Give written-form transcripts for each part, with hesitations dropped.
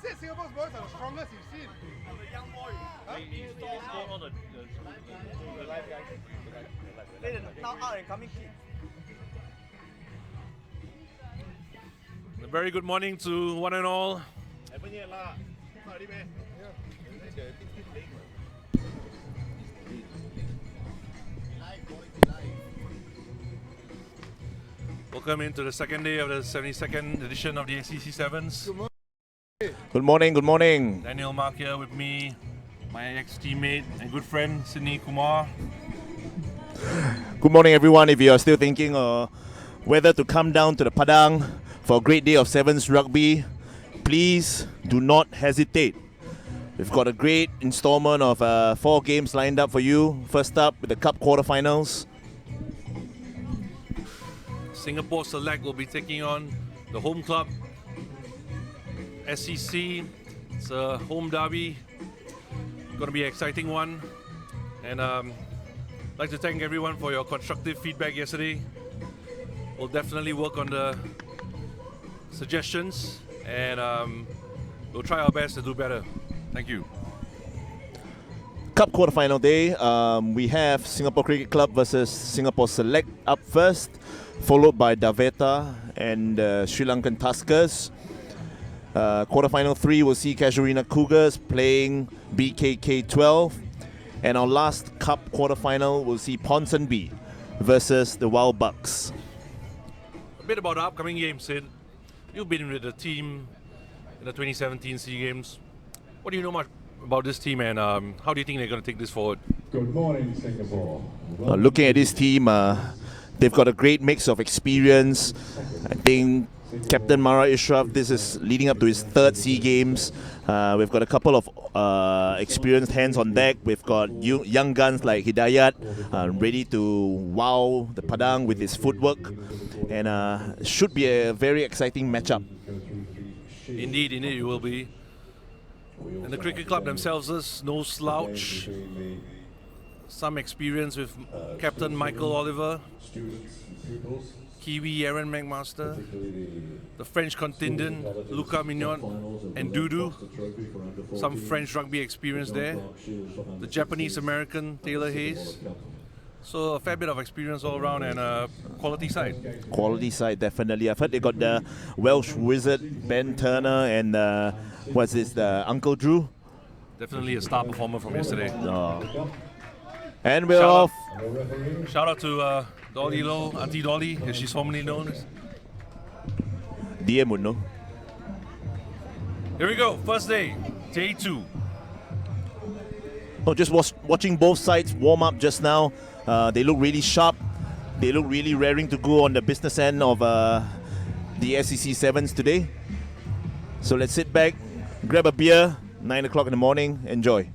said Singapore's boys are the strongest you've seen. The young boy. Huh? Now out and coming kid. A very good morning to one and all. Welcome into the second day of the 72nd edition of the SCC Sevens. Good morning, good morning. Daniel Mark here with me, my ex-teammate and good friend Sydney Kumar. Good morning, everyone. If you are still thinking whether to come down to the Padang for a great day of Sevens rugby, please do not hesitate. We've got a great installment of 4 games lined up for you. First up with the Cup quarterfinals. Singapore Select will be taking on the home club, SCC. It's a home derby. Going to be an exciting one. And I'd like to thank everyone for your constructive feedback yesterday. We'll definitely work on the suggestions and we'll try our best to do better. Thank you. Cup quarterfinal day. We have Singapore Cricket Club versus Singapore Select up first, followed by Daveta and Sri Lankan Tuskers. Quarterfinal 3 will see Casuarina Cougars playing BKK 12. And our last Cup quarterfinal will see Ponsonby versus the Wild Bucks. A bit about the upcoming game, Sid. You've been with the team in the 2017 SEA Games. What do you know much about this team and how do you think they're going to take this forward? Good morning, Singapore. Looking at this team, they've got a great mix of experience. I think Captain Mara Ishraf, this is leading up to his 3rd SEA Games. We've got a couple of experienced hands on deck. We've got young guns like Hidayat ready to wow the Padang with his footwork. And should be a very exciting matchup. Indeed, it will be. And the cricket club themselves is no slouch. Some experience with Captain Michael Oliver, Kiwi Aaron McMaster, the French contingent Luca Mignon and Dudu. Some French rugby experience there. The Japanese American Taylor Hayes. So a fair bit of experience all around and a quality side. Quality side, definitely. I've heard they got the Welsh wizard Ben Turner and what's this, the Uncle Drew. Definitely a star performer from yesterday. And we're off. Shout out to Dolly Low, Auntie Dolly, as she's formerly known as. DM would know. Here we go, first day, day 2. Oh, just watching both sides warm up just now. They look really sharp. They look really raring to go on the business end of the SCC Sevens today. So let's sit back, grab a beer, 9 o'clock in the morning, enjoy.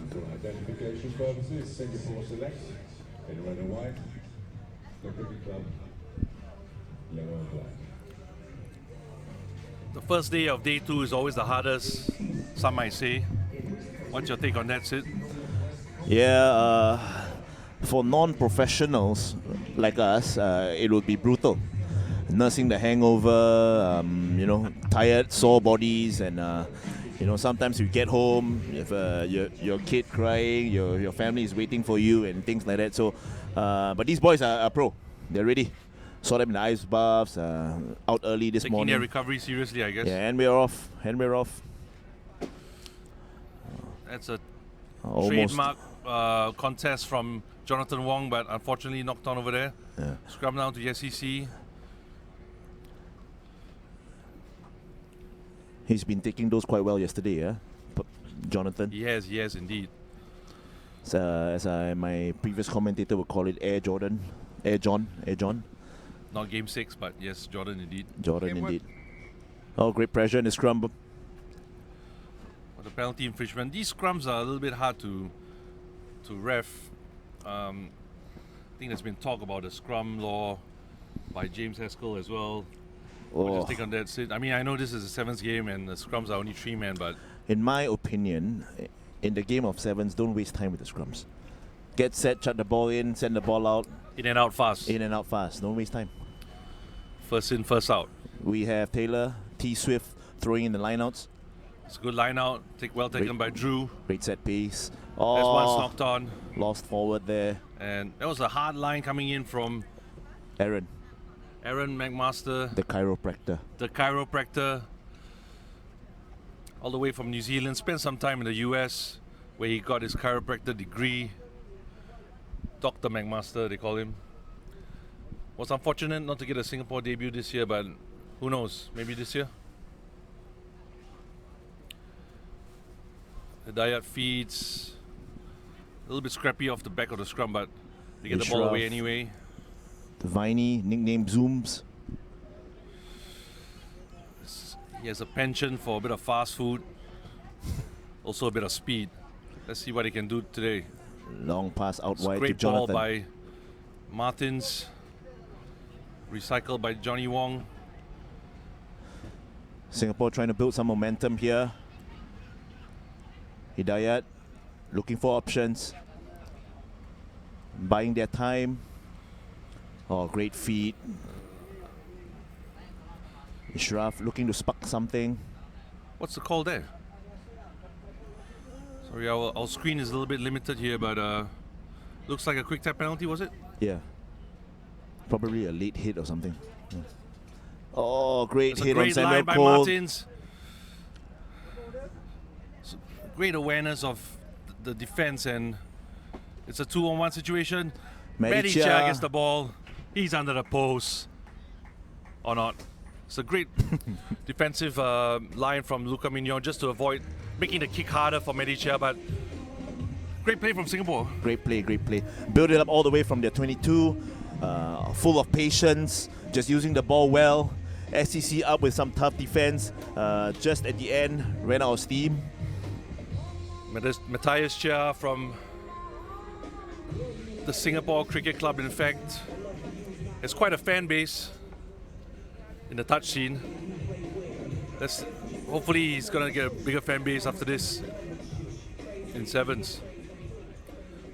For identification purposes, Singapore Select in red and white, the Cricket Club yellow and black. The first day of day 2 is always the hardest, some might say. What's your take on that, Sid? Yeah, for non-professionals like us, it would be brutal. Nursing the hangover, tired, sore bodies, and sometimes you get home, you have your kid crying, your family is waiting for you, and things like that. So, but these boys are pro. They're ready. Saw them in the ice baths, out early this morning. Taking their recovery seriously, I guess. Yeah, and we're off. That's a Almost. trademark contest from Jonathan Wong, but unfortunately knocked on over there. Yeah. Scrum down to the SEC. He's been taking those quite well yesterday, yeah, Jonathan. He has indeed. So, as my previous commentator would call it, Air John. Not game 6, but yes, Jordan indeed. Jordan indeed. Oh, great pressure in the scrum. For the penalty infringement, these scrums are a little bit hard to ref. I think there's been talk about the scrum law by James Haskell as well. What's your take on that, Sid? I mean, I know this is a 7th game and the scrums are only 3 men, but in my opinion, in the game of 7s, don't waste time with the scrums. Get set, chuck the ball in, send the ball out. in and out fast. Don't waste time. First in, first out. We have Taylor, T. Swift throwing in the lineouts. It's a good line out. Well taken by Drew. Great set piece. That's once Oh, knocked on. lost forward there. And that was a hard line coming in from Aaron, McMaster, the chiropractor. the chiropractor, all the way from New Zealand. Spent some time in the US where he got his chiropractor degree. Dr. McMaster, they call him. Was unfortunate not to get a Singapore debut this year, but who knows, maybe this year. The Dayat feeds. A little bit scrappy off the back of the scrum, but they get the ball away anyway. The Viney, nicknamed Zooms. He has a penchant for a bit of fast food, also a bit of speed. Let's see what he can do today. Long pass out wide to Great ball Jonathan. by Martins, recycled by Johnny Wong. Singapore trying to build some momentum here. Hidayat looking for options. Buying their time. Oh, great feed. Ishraf looking to spark something. What's the call there? Sorry, our screen is a little bit limited here, but looks like a quick tap penalty, was it? Yeah. Probably a late hit or something. Yeah. Oh, great It's a hit on great Samuel line by Cole. Martins. Great awareness of the defense, and it's a 2-on-1 situation. Medicia. Medicia gets the ball. He's under the post. Or not. It's a great defensive line from Luka Mignon just to avoid making the kick harder for Medicia, but great play from Singapore. Great play, great play. Build it up all the way from their 22. Full of patience, just using the ball well. SCC up with some tough defense. Just at the end, ran out of steam. Matthias Chia from the Singapore Cricket Club, in fact, has quite a fan base in the touch scene. Hopefully he's going to get a bigger fan base after this in sevens.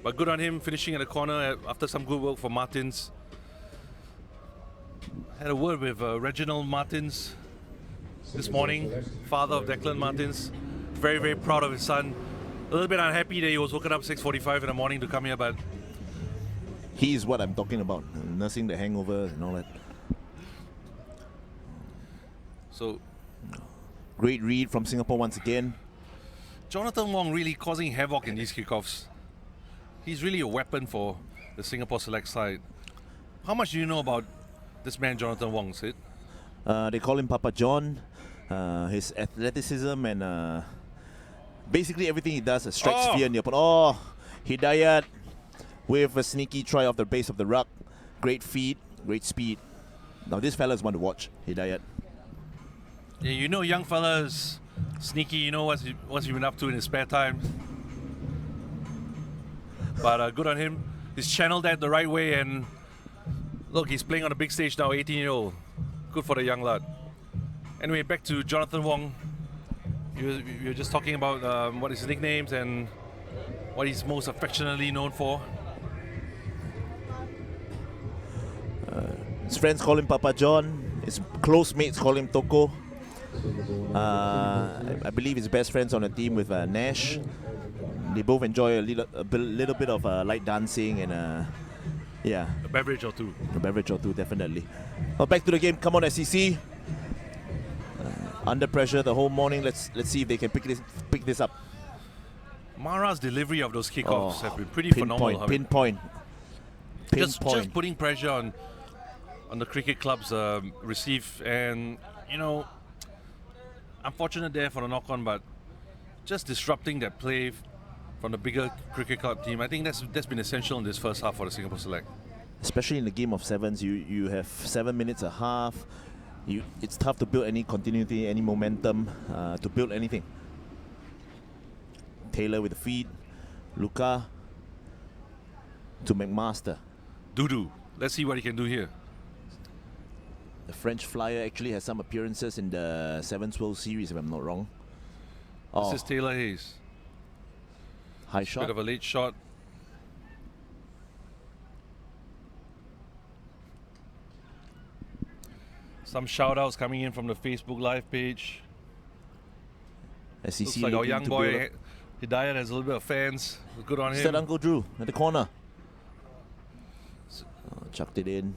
But good on him finishing at the corner after some good work for Martins. Had a word with Reginald Martins this morning, father of Declan Martins. Very, very proud of his son. A little bit unhappy that he was woken up 6:45 in the morning to come here, but He is what I'm talking about, nursing the hangovers and all that. so Great read from Singapore once again. Jonathan Wong really causing havoc in these kickoffs. He's really a weapon for the Singapore select side. How much do you know about this man, Jonathan Wong, Sid? They call him Papa John. His athleticism and basically everything he does strikes fear in the opponent. Oh, Hidayat with a sneaky try off the base of the ruck. Great feet, great speed. Now this fella's one to watch, Hidayat. Yeah, you know, young fella's sneaky. You know what's he been up to in his spare time. But good on him. He's channeled that the right way, and look, he's playing on a big stage now, 18-year-old. Good for the young lad. Anyway, back to Jonathan Wong. You were just talking about what his nicknames and what he's most affectionately known for. His friends call him Papa John. His close mates call him Toko. I believe his best friends on the team with Nash. They both enjoy a little bit of light dancing and yeah, A beverage or two. a beverage or two, definitely. Well, back to the game. Come on, SCC. Under pressure the whole morning. Let's see if they can pick this up. Mara's delivery of those kickoffs have been pretty Pinpoint, phenomenal. pinpoint. Just putting pressure on the cricket club's receive, and you know, unfortunate there for the knock-on, but just disrupting that play from the bigger cricket club team. I think that's been essential in this first half for the Singapore Select. Especially in the game of sevens, you have 7 minutes a half. It's tough to build any continuity, any momentum, to build anything. Taylor with the feed, Luka to McMaster. Dudu, let's see what he can do here. The French flyer actually has some appearances in the Sevens World Series, if I'm not wrong. This is Taylor Hayes. High shot. Bit of a late shot. Some shout-outs coming in from the Facebook Live page. SCC Looks like our looking young to build boy up. Hidayat has a little bit of fans. Good on Is that him. Uncle Drew at the corner? Chucked it in.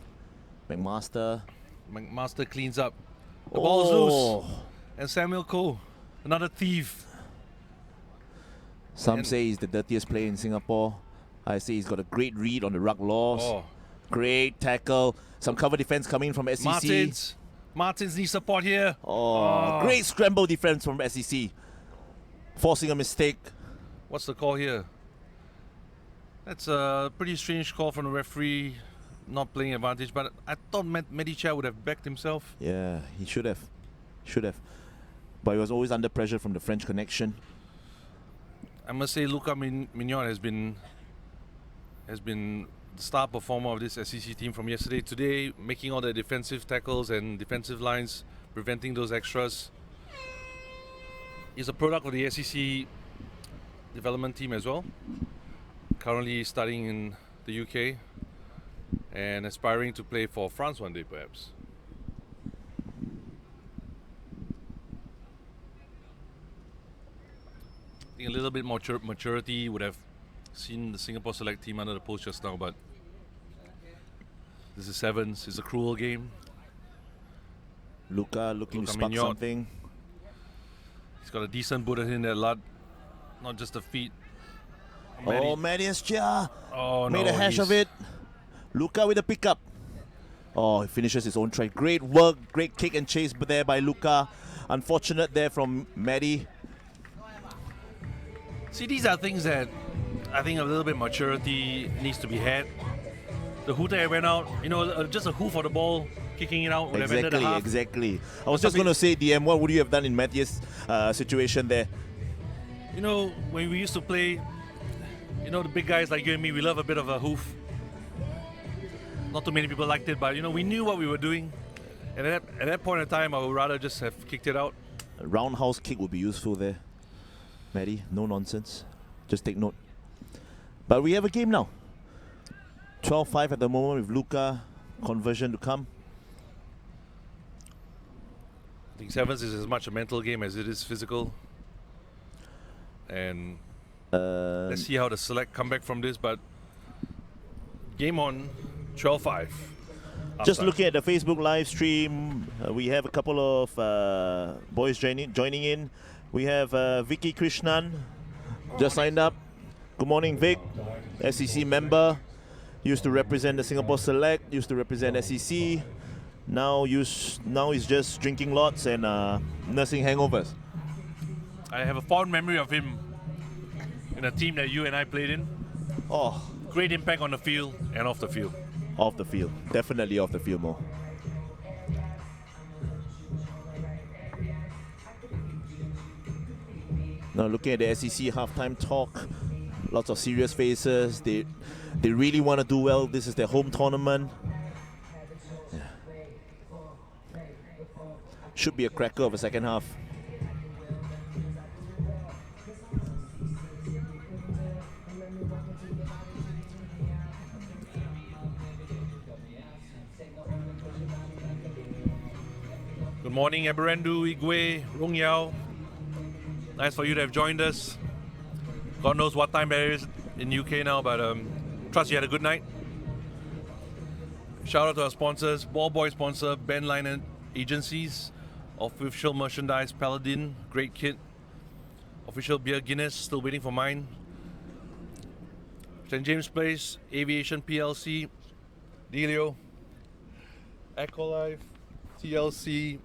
McMaster. Master cleans up. The ball's loose. Oh. And Samuel Coe, another thief. Some And- say he's the dirtiest player in Singapore. I say he's got a great read on the ruck laws. Oh, Great tackle. Some cover defense coming from SCC. Martins needs support here. Oh, great scramble defense from SCC. Forcing a mistake. What's the call here? That's a pretty strange call from the referee, not playing advantage. But I thought Medicha would have backed himself. Yeah, he should have. Should have. But he was always under pressure from the French connection. I must say, Luca Mignon has been the star performer of this SCC team from yesterday. Today, making all the defensive tackles and defensive lines, preventing those extras. He's a product of the SCC development team as well. Currently studying in the UK and aspiring to play for France one day, perhaps. I think a little bit more maturity would have seen the Singapore select team under the post just now, but this is sevens. It's a cruel game. Luca looking Luca to spark Mignon. something. He's got a decent boot in that lad, not just the feet. Oh, Marius Chia Oh, made no, a hash he's- of it. Luca with a pickup. Oh, he finishes his own try. Great work, great kick and chase there by Luca. Unfortunate there from Maddie. See, these are things that I think a little bit maturity needs to be had. The hooter went out, just a hoo for the ball, kicking it out would have ended the half. Exactly. I was just going to say, DM, what would you have done in Matthias' situation there? When we used to play, the big guys like you and me, we love a bit of a hoof. Not too many people liked it, but we knew what we were doing. And at that point in time, I would rather just have kicked it out. A roundhouse kick would be useful there. Maddie, no nonsense. Just take note. But we have a game now. 12-5 at the moment with Luca. Conversion to come. I think sevens is as much a mental game as it is physical. And let's see how the select come back from this. But game on, 12-5. Just Upside. looking at the Facebook live stream, we have a couple of boys joining in. We have Vicky Krishnan, just signed up. Good morning, Vic. SCC member. Used to represent the Singapore Select, used to represent SCC. Now he's just drinking lots and nursing hangovers. I have a fond memory of him in a team that you and I played in. Oh, Great impact on the field and off the field. off the field. Definitely off the field more. Now looking at the SEC halftime talk, lots of serious faces. They really want to do well. This is their home tournament. Yeah. Should be a cracker of a second half. Good morning, Eberendu, Igwe, Rong Yao. Nice for you to have joined us. God knows what time it is in UK now, but trust you had a good night. Shout out to our sponsors, Ball Boy sponsor, Ben Linen Agencies, official merchandise, Paladin, great kit, official beer Guinness, still waiting for mine. St. James Place, Aviation PLC, Delio, Ecolife, TLC,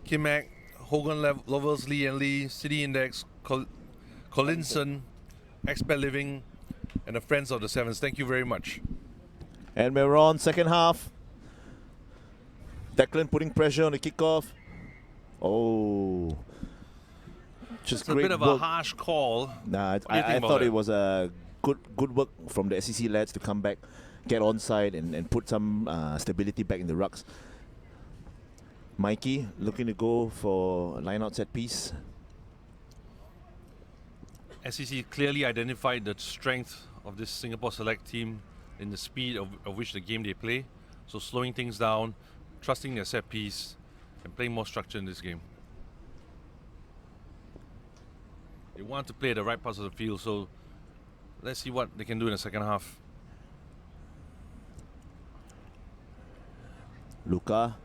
Kimac, Hogan Lovers, Lee and Lee, City Index, Collinson, Expat Living, and the Friends of the Sevens. Thank you very much. And we're on second half. Declan putting pressure on the kickoff. Oh. Just It's a great bit of work. a harsh call. Nah, do you think I about thought that? it was a good work from the SEC lads to come back, get onside and put some stability back in the rucks. Mikey looking to go for a line-out set piece. SCC clearly identified the strength of this Singapore Select team in the speed of which the game they play. So slowing things down, trusting their set piece, and playing more structure in this game. They want to play the right parts of the field, so let's see what they can do in the second half. Luca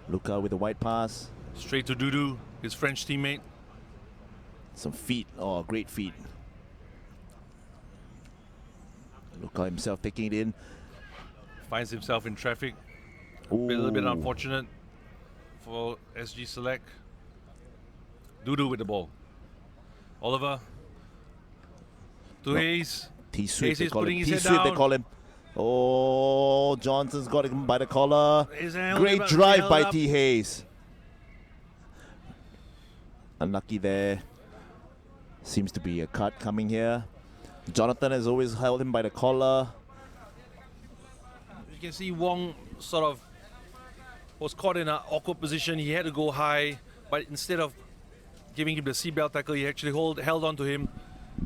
with the wide pass. Straight to Dudu, his French teammate. Some feet. Oh, great feet. Luca himself taking it in. Finds himself in traffic. A Ooh. little bit unfortunate for SG Select. Dudu with the ball. Oliver. To Hayes. T-Swift, Hayes is putting his head T-Swift, they down. call him. Oh, Johnson's got him by the collar. His hand Great held drive by up. T. Hayes. Unlucky there. Seems to be a cut coming here. Jonathan has always held him by the collar. You can see Wong sort of was caught in an awkward position. He had to go high, but instead of giving him the seatbelt tackle, he actually held on to him,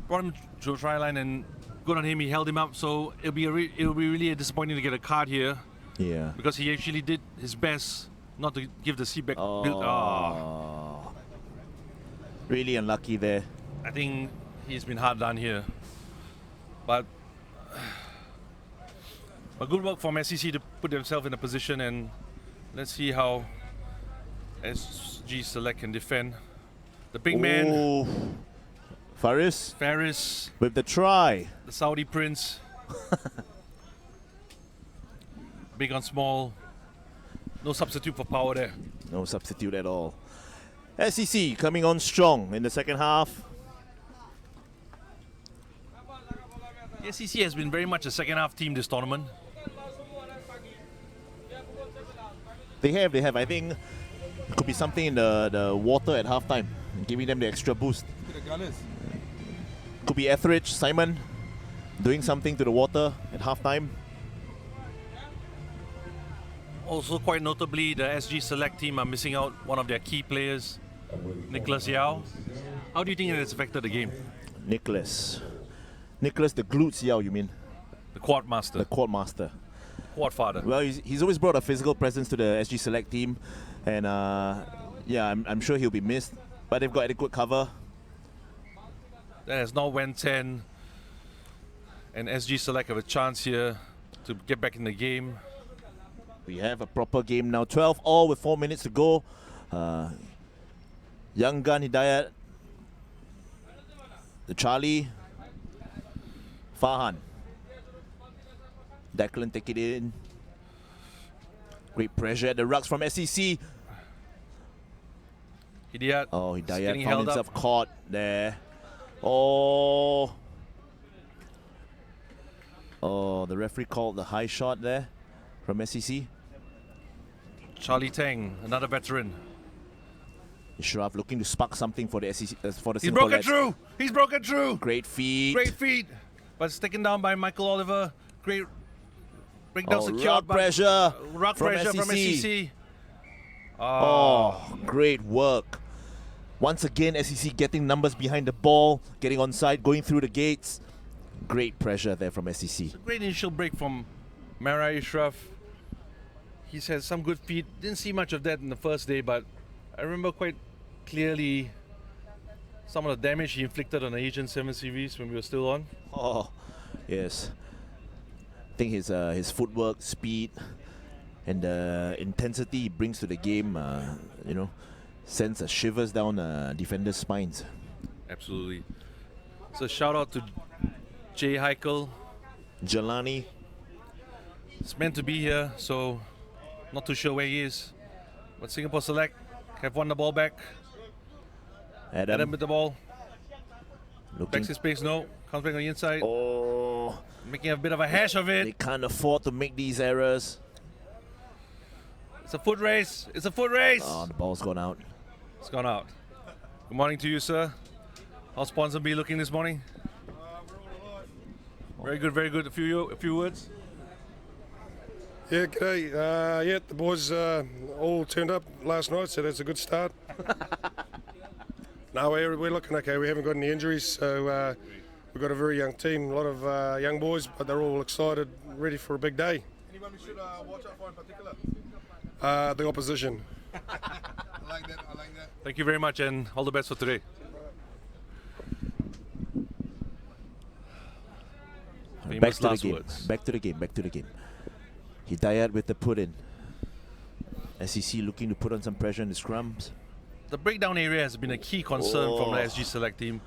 brought him to the try line, and good on him. He held him up. So it'll be really disappointing to get a card here Yeah. because he actually did his best not to give the seatback. Really unlucky there. I think he's been hard done here, but good work from SCC to put themselves in a position, and let's see how SG Select can defend. The big man, Ooh. Faris Faris, with the try. the Saudi prince. Big on small. No substitute for power there. No substitute at all. SCC coming on strong in the second half. SCC has been very much a second half team this tournament. They have. I think it could be something in the water at halftime, giving them the extra boost. To the Gunners. Could be Etheridge, Simon, doing something to the water at halftime. Also, quite notably, the SG Select team are missing out one of their key players, Nicholas Yao. How do you think it has affected the game? Nicholas, the glutes Yao, you mean? The quad master, The quad master. quad father. Well, he's always brought a physical presence to the SG Select team, and yeah, I'm sure he'll be missed. But they've got adequate cover. That has now went 10, and SG Select have a chance here to get back in the game. We have a proper game now. 12 all with 4 minutes to go. Young Gun Hidayat, the Charlie, Farhan. Declan take it in. Great pressure at the rucks from SCC. Hidayat. Oh, is Hidayat getting found held himself up. caught there. Oh, the referee called the high shot there from SCC. Charlie Tang, another veteran. Ishraf looking to spark something for the SCC, for the He's Singapore broken lads. through. He's broken through. Great feet. Great feet, but it's taken down by Michael Oliver. Great breakdown Oh, secured ruck by pressure ruck from pressure from SCC. SCC. Oh, great work. Once again, SCC getting numbers behind the ball, getting onside, going through the gates. Great pressure there from SCC. Great initial break from Mara Ishraf. He's had some good feet. Didn't see much of that in the first day, but I remember quite clearly some of the damage he inflicted on the Asian 7 Series when we were still on. Oh, yes. I think his footwork, speed, and the intensity he brings to the game, sends a shivers down defenders' spines. Absolutely. So shout out to Jay Heikel. Jelani, It's meant to be here, so not too sure where he is. But Singapore Select have won the ball back. Adam Adam, with the ball. looking. Backs his pace, no. Comes back on the inside. Oh, Making a bit of a hash of it. they can't afford to make these errors. It's a foot race. It's a foot race. Oh, the ball's gone out. It's gone out. Good morning to you, sir. How's Ponsonby looking this morning? Very good, very good. A few words. Yeah, g'day. The boys all turned up last night, so that's a good start. No, we're looking okay. We haven't got any injuries, so we've got a very young team, a lot of young boys, but they're all excited, ready for a big day. Anyone we should watch out for in particular? The opposition. I like that. Thank you very much, and all the best for today. Famous Back to the last game. words. Back to the game. Back to the game. Hidayat with the put in. SCC looking to put on some pressure in the scrums. The breakdown area has been a key concern from the Oh. SG Select team.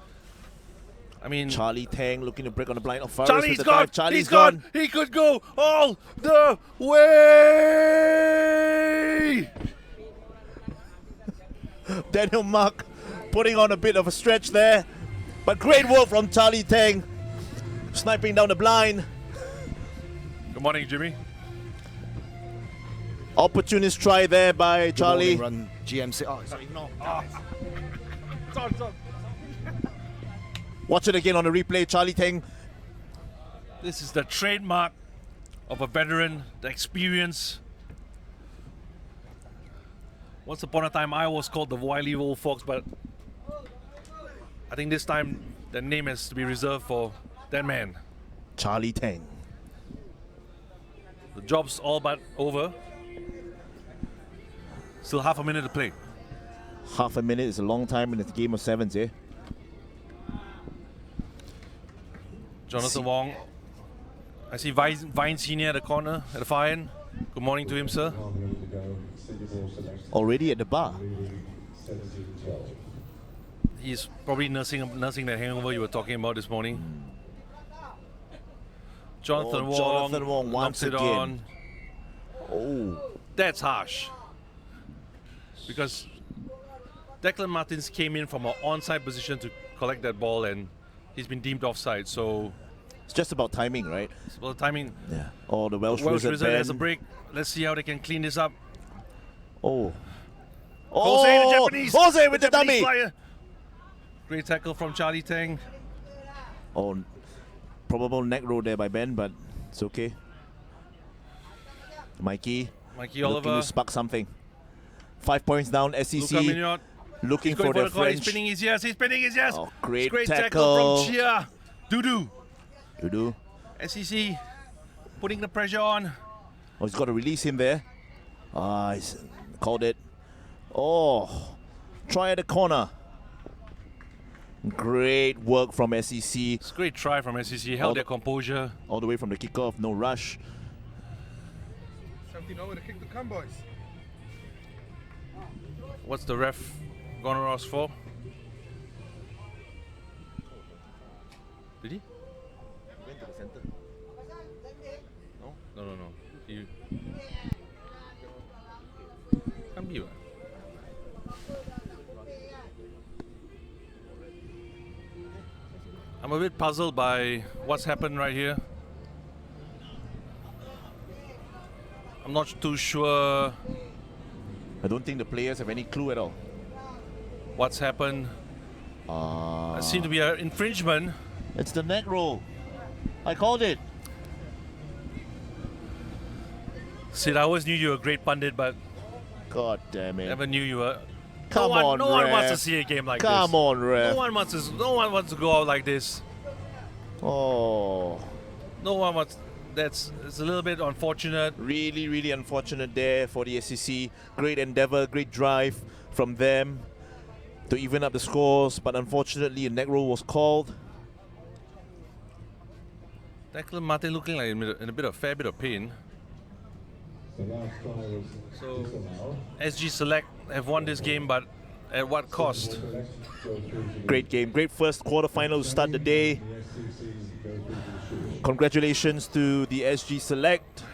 I mean, Charlie Tang looking to break on the blind. Oh, Faris Charlie's with the gone. dive. Charlie's He's gone. He could go all the way. Daniel Mark putting on a bit of a stretch there. But great work from Charlie Tang. Sniping down the blind. Good morning, Jimmy. Opportunist try there by Good Charlie. morning, run GMC. Oh, sorry, no. It's on. Watch it again on the replay. Charlie Tang. This is the trademark of a veteran, the experience. Once upon a time, I was called the wily old fox, but I think this time the name has to be reserved for that man. Charlie Tang. The job's all but over. Still half a minute to play. Half a minute is a long time in a game of sevens, eh? Jonathan Wong. I see Vine Senior at the corner, at the far end. Good morning to him, sir. Half a minute to go. Senior ball select. Already at the bar. 17-12. He's probably nursing that hangover you were talking about this morning. Jonathan Wong, Jonathan Wong once knocks it again. on. Oh. That's harsh. Because Declan Martins came in from an onside position to collect that ball and he's been deemed offside. So, It's just about timing, right? well, the timing. Yeah. Oh, the Welsh Welsh Wizard Wizard has a Ben. break. Let's see how they can clean this up. Oh. Jose, the Japanese. Jose with the Japanese dummy. flyer. Great tackle from Charlie Tang. Oh, probable neck roll there by Ben, but it's okay. Mikey Mikey looking Oliver. to spark something. 5 points down. Luka SCC Mignot. looking He's going for for the the corner. He's French. spinning his yes. He's spinning his yes. Oh, great tackle tackle. from Chia. Dudu. Dudu. SCC putting the pressure on. Oh, he's got to release him there. Ah, he's called it. Oh, try at the corner. Great work from SCC. It's a great try from SCC. Held their composure. All the way from the kickoff, no rush. 17 over to kick to come, boys. What's the ref gonna ask for? Did he? Went to the center. No. You can't be. What? I'm a bit puzzled by what's happened right here. I'm not too sure I don't think the players have any clue at all. what's happened. It seemed to be an infringement. It's the neck roll. I called it. Sid, I always knew you were a great pundit, but God damn it. never knew you were. Come no one, on, no one wants to ref. see a game like this. Come on, ref. No one wants to go out like this. Oh, No one wants. It's a little bit unfortunate. really, really unfortunate there for the SCC. Great endeavor, great drive from them to even up the scores, but unfortunately a neck roll was called. Declan Martin looking like in a bit of fair bit of pain. The last try was So disallowed. SG Select have won this game, but at what cost? Select go through to the Great game, great first quarterfinal to start the day. SCC go through to the shoot. Congratulations to the SG Select.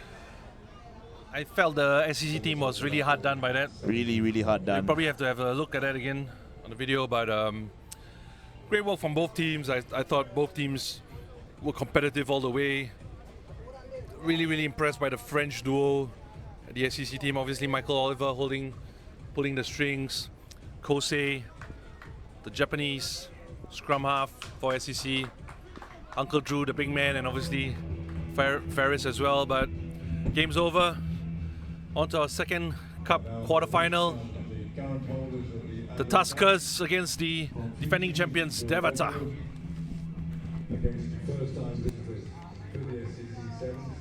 I felt the SCC team was really hard done by that. Really, really hard We done. probably have to have a look at that again on the video, but great work from both teams. I thought both teams were competitive all the way. Really, really impressed by the French duo, the SCC team. Obviously, Michael Oliver pulling the strings. Kosei, the Japanese scrum half for SCC. Uncle Drew, the big man, and obviously Ferris as well. But game's over. On to our second cup quarterfinal. The current holders of The Tuskers against the defending champions Devata. against the first time visitors to the SCC Sevens,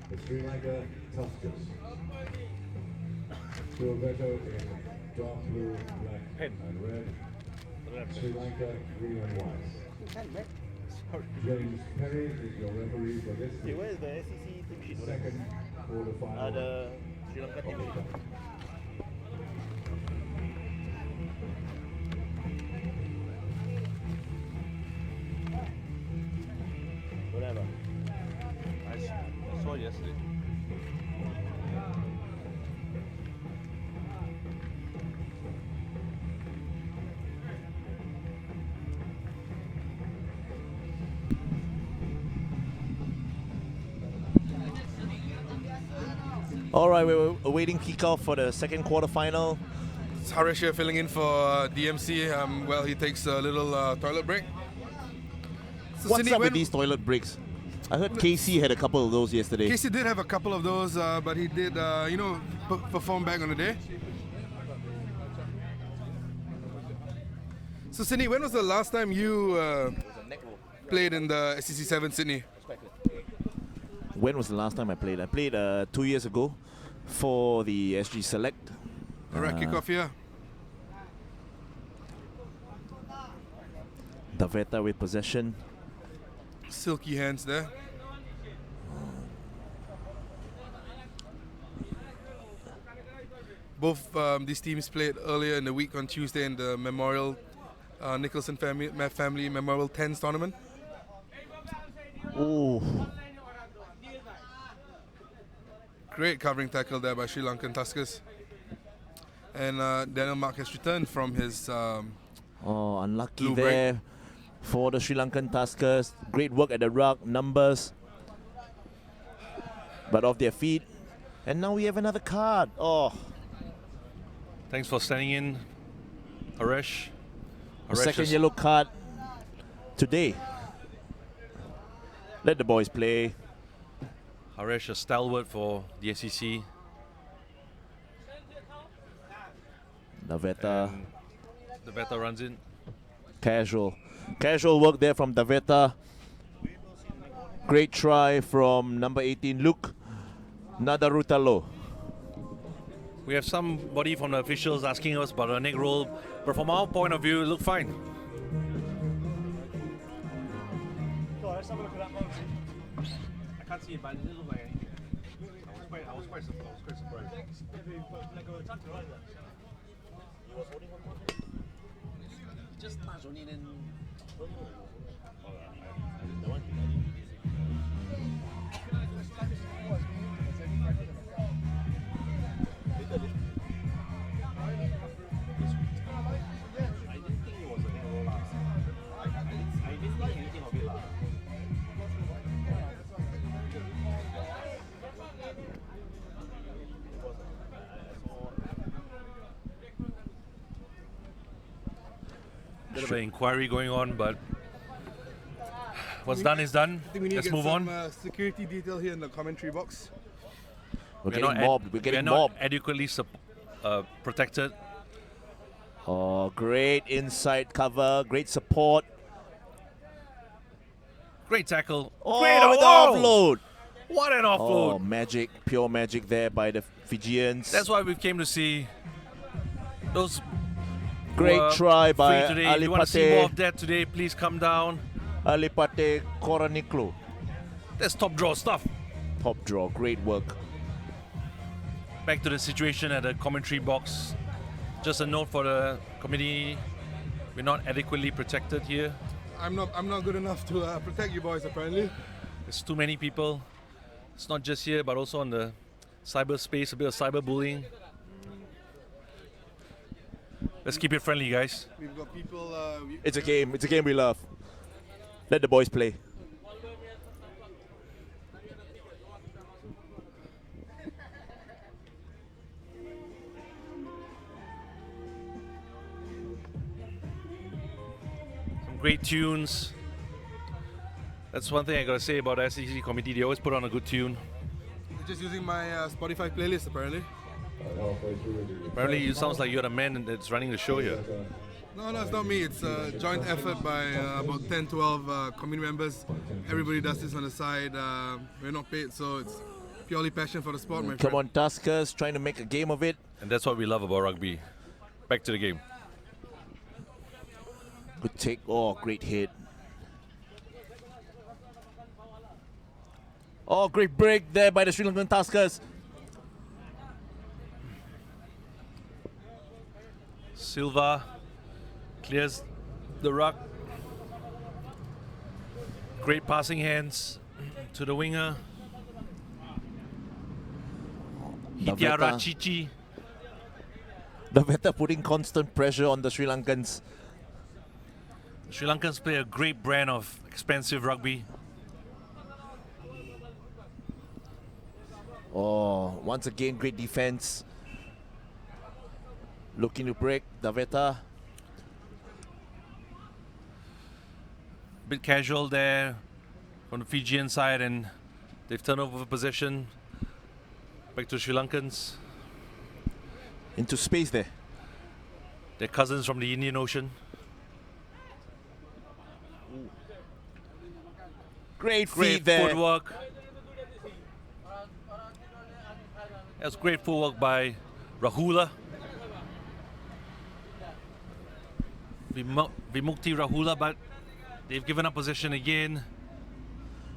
the Sri Lanka Tuskers. Silveto in dark blue, black and red. Sri Lanka green and white. James Perry is your referee for this Where is the SCC team sheet? second quarter-final. The Sri Lanka team sheet. Whatever. I saw it yesterday. All right, we're awaiting kickoff for the second quarter final. It's Harish here filling in for DMC while he takes a little toilet break. So What's Sydney, up with when- these toilet breaks? I heard Casey had a couple of those yesterday. Casey did have a couple of those, but he did, perform back on the day. So Sydney, when was the last time you played in the SCC 7 Sydney? When was the last time I played? I played 2 years ago for the SG Select. All right, kick off here. Daveta with possession. Silky hands there. Both these teams played earlier in the week on Tuesday in the Memorial Nicholson family Memorial 10s tournament. Oh, Great covering tackle there by Sri Lankan Tuskers. And Daniel Mark has returned from his unlucky Blue break. there for the Sri Lankan Tuskers. Great work at the ruck, numbers, but off their feet. And now we have another card. Oh, Thanks for standing in, Harish. a second yellow card today. Let the boys play. Harish, a stalwart for the SCC. Daveta, And the batter runs in. casual work there from Daveta. Great try from number 18, Luke Nadarutalo. We have somebody from the officials asking us about our neck roll, but from our point of view, it looked fine. I can't see it, but it didn't look like anything. I was quite surprised. Just touch only then. Bit of an inquiry going on, but what's done is done. I think we need Let's to get move some on. security detail here in the commentary box. We're getting mobbed. We're getting not mobbed. adequately protected. Oh, great inside cover. Great support. Great tackle. Oh, Great with the oh! offload. What an Oh, offload! magic. Pure magic there by the Fijians. That's why we came to see those. Great try by free today. If you want to see more Alipate. of that today, please come down. Alipate Koraniklu. That's top draw stuff. Top draw. Great work. Back to the situation at the commentary box. Just a note for the committee: we're not adequately protected here. I'm not good enough to protect you boys apparently. There's too many people. It's not just here, but also on the cyberspace. A bit of cyberbullying. Let's keep it friendly, guys. We've got people. It's a game. It's a game we love. Let the boys play. Some great tunes. That's one thing I gotta say about the SCC committee. They always put on a good tune. Just using my Spotify playlist apparently. Halfway through the Apparently, it sounds like you're the man that's running the show here. No, it's not me. It's a joint effort by about 10, 12 community members. Everybody does this on the side. We're not paid, so it's purely passion for the sport, my Come friend. on, Tuskers, trying to make a game of it. And that's what we love about rugby. Back to the game. Good take. Oh, great hit. Oh, great break there by the Sri Lankan Tuskers. Silva clears the ruck. Great passing hands to the winger. Hitiara Chichi. Daveta putting constant pressure on the Sri Lankans. Sri Lankans play a great brand of expensive rugby. Oh, once again, great defense. Looking to break, Daveta. Bit casual there from the Fijian side, and they've turned over possession back to Sri Lankans. Into space there. They're cousins from the Indian Ocean. Great Great feed there. footwork. That's great footwork by Rahula. Vimukti Rahula, but they've given up possession again.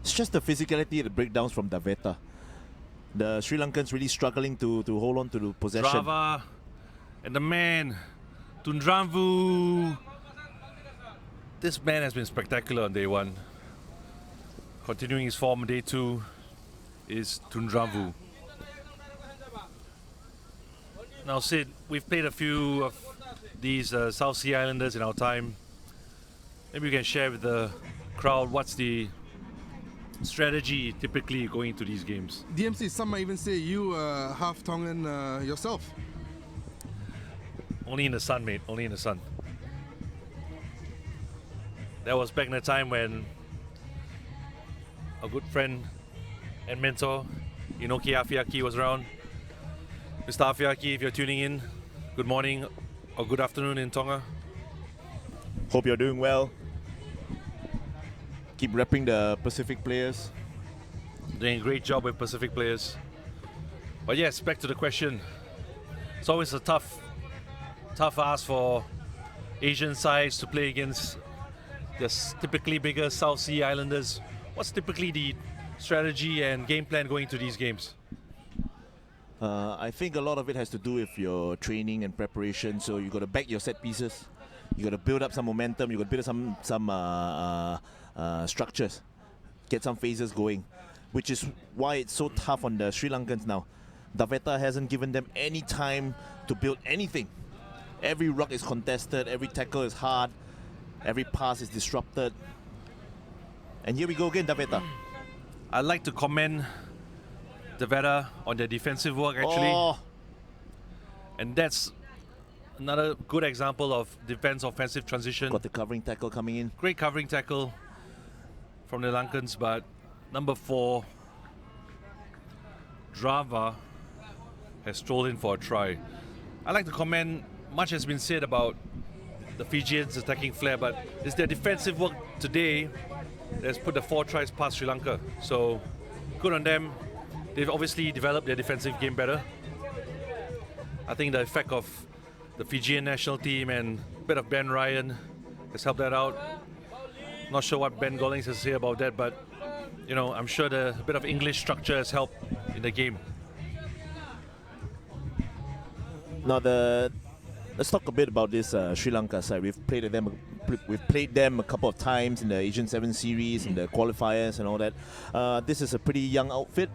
It's just the physicality of the breakdowns from Daveta. The Sri Lankans really struggling to hold on to the possession. Drava and the man, Tundramvu. This man has been spectacular on day one. Continuing his form on day two is Tundramvu. Now Sid, we've played a few of these South Sea Islanders in our time. Maybe you can share with the crowd what's the strategy typically going into these games. DMC, some might even say you half Tongan yourself. Only in the sun, mate. Only in the sun. That was back in the time when a good friend and mentor, Inoki Afiaki, was around. Mr. Afiaki, if you're tuning in, good morning or good afternoon in Tonga. Hope you're doing well. Keep repping the Pacific players. Doing a great job with Pacific players. But yes, back to the question. It's always a tough ask for Asian sides to play against the typically bigger South Sea Islanders. What's typically the strategy and game plan going to these games? I think a lot of it has to do with your training and preparation. So you got to back your set pieces. You got to build up some momentum. You got to build up some structures, get some phases going, which is why it's so tough on the Sri Lankans now. Daveta hasn't given them any time to build anything. Every ruck is contested, every tackle is hard, every pass is disrupted. And here we go again, Daveta. I'd like to commend Daveta on their defensive work actually. Oh, And that's another good example of defense-offensive transition. got the covering tackle coming in. Great covering tackle from the Lankans, but number 4, Drava, has strolled in for a try. I'd like to comment, much has been said about the Fijians attacking flair, but it's their defensive work today that's put the 4 tries past Sri Lanka. So good on them. They've obviously developed their defensive game better. I think the effect of the Fijian national team and a bit of Ben Ryan has helped that out. Not sure what Ben Gollings has to say about that, but you know, I'm sure a bit of English structure has helped in the game. Now let's talk a bit about this Sri Lanka side. We've played them a couple of times in the Asian 7 series, in the qualifiers and all that. This is a pretty young outfit,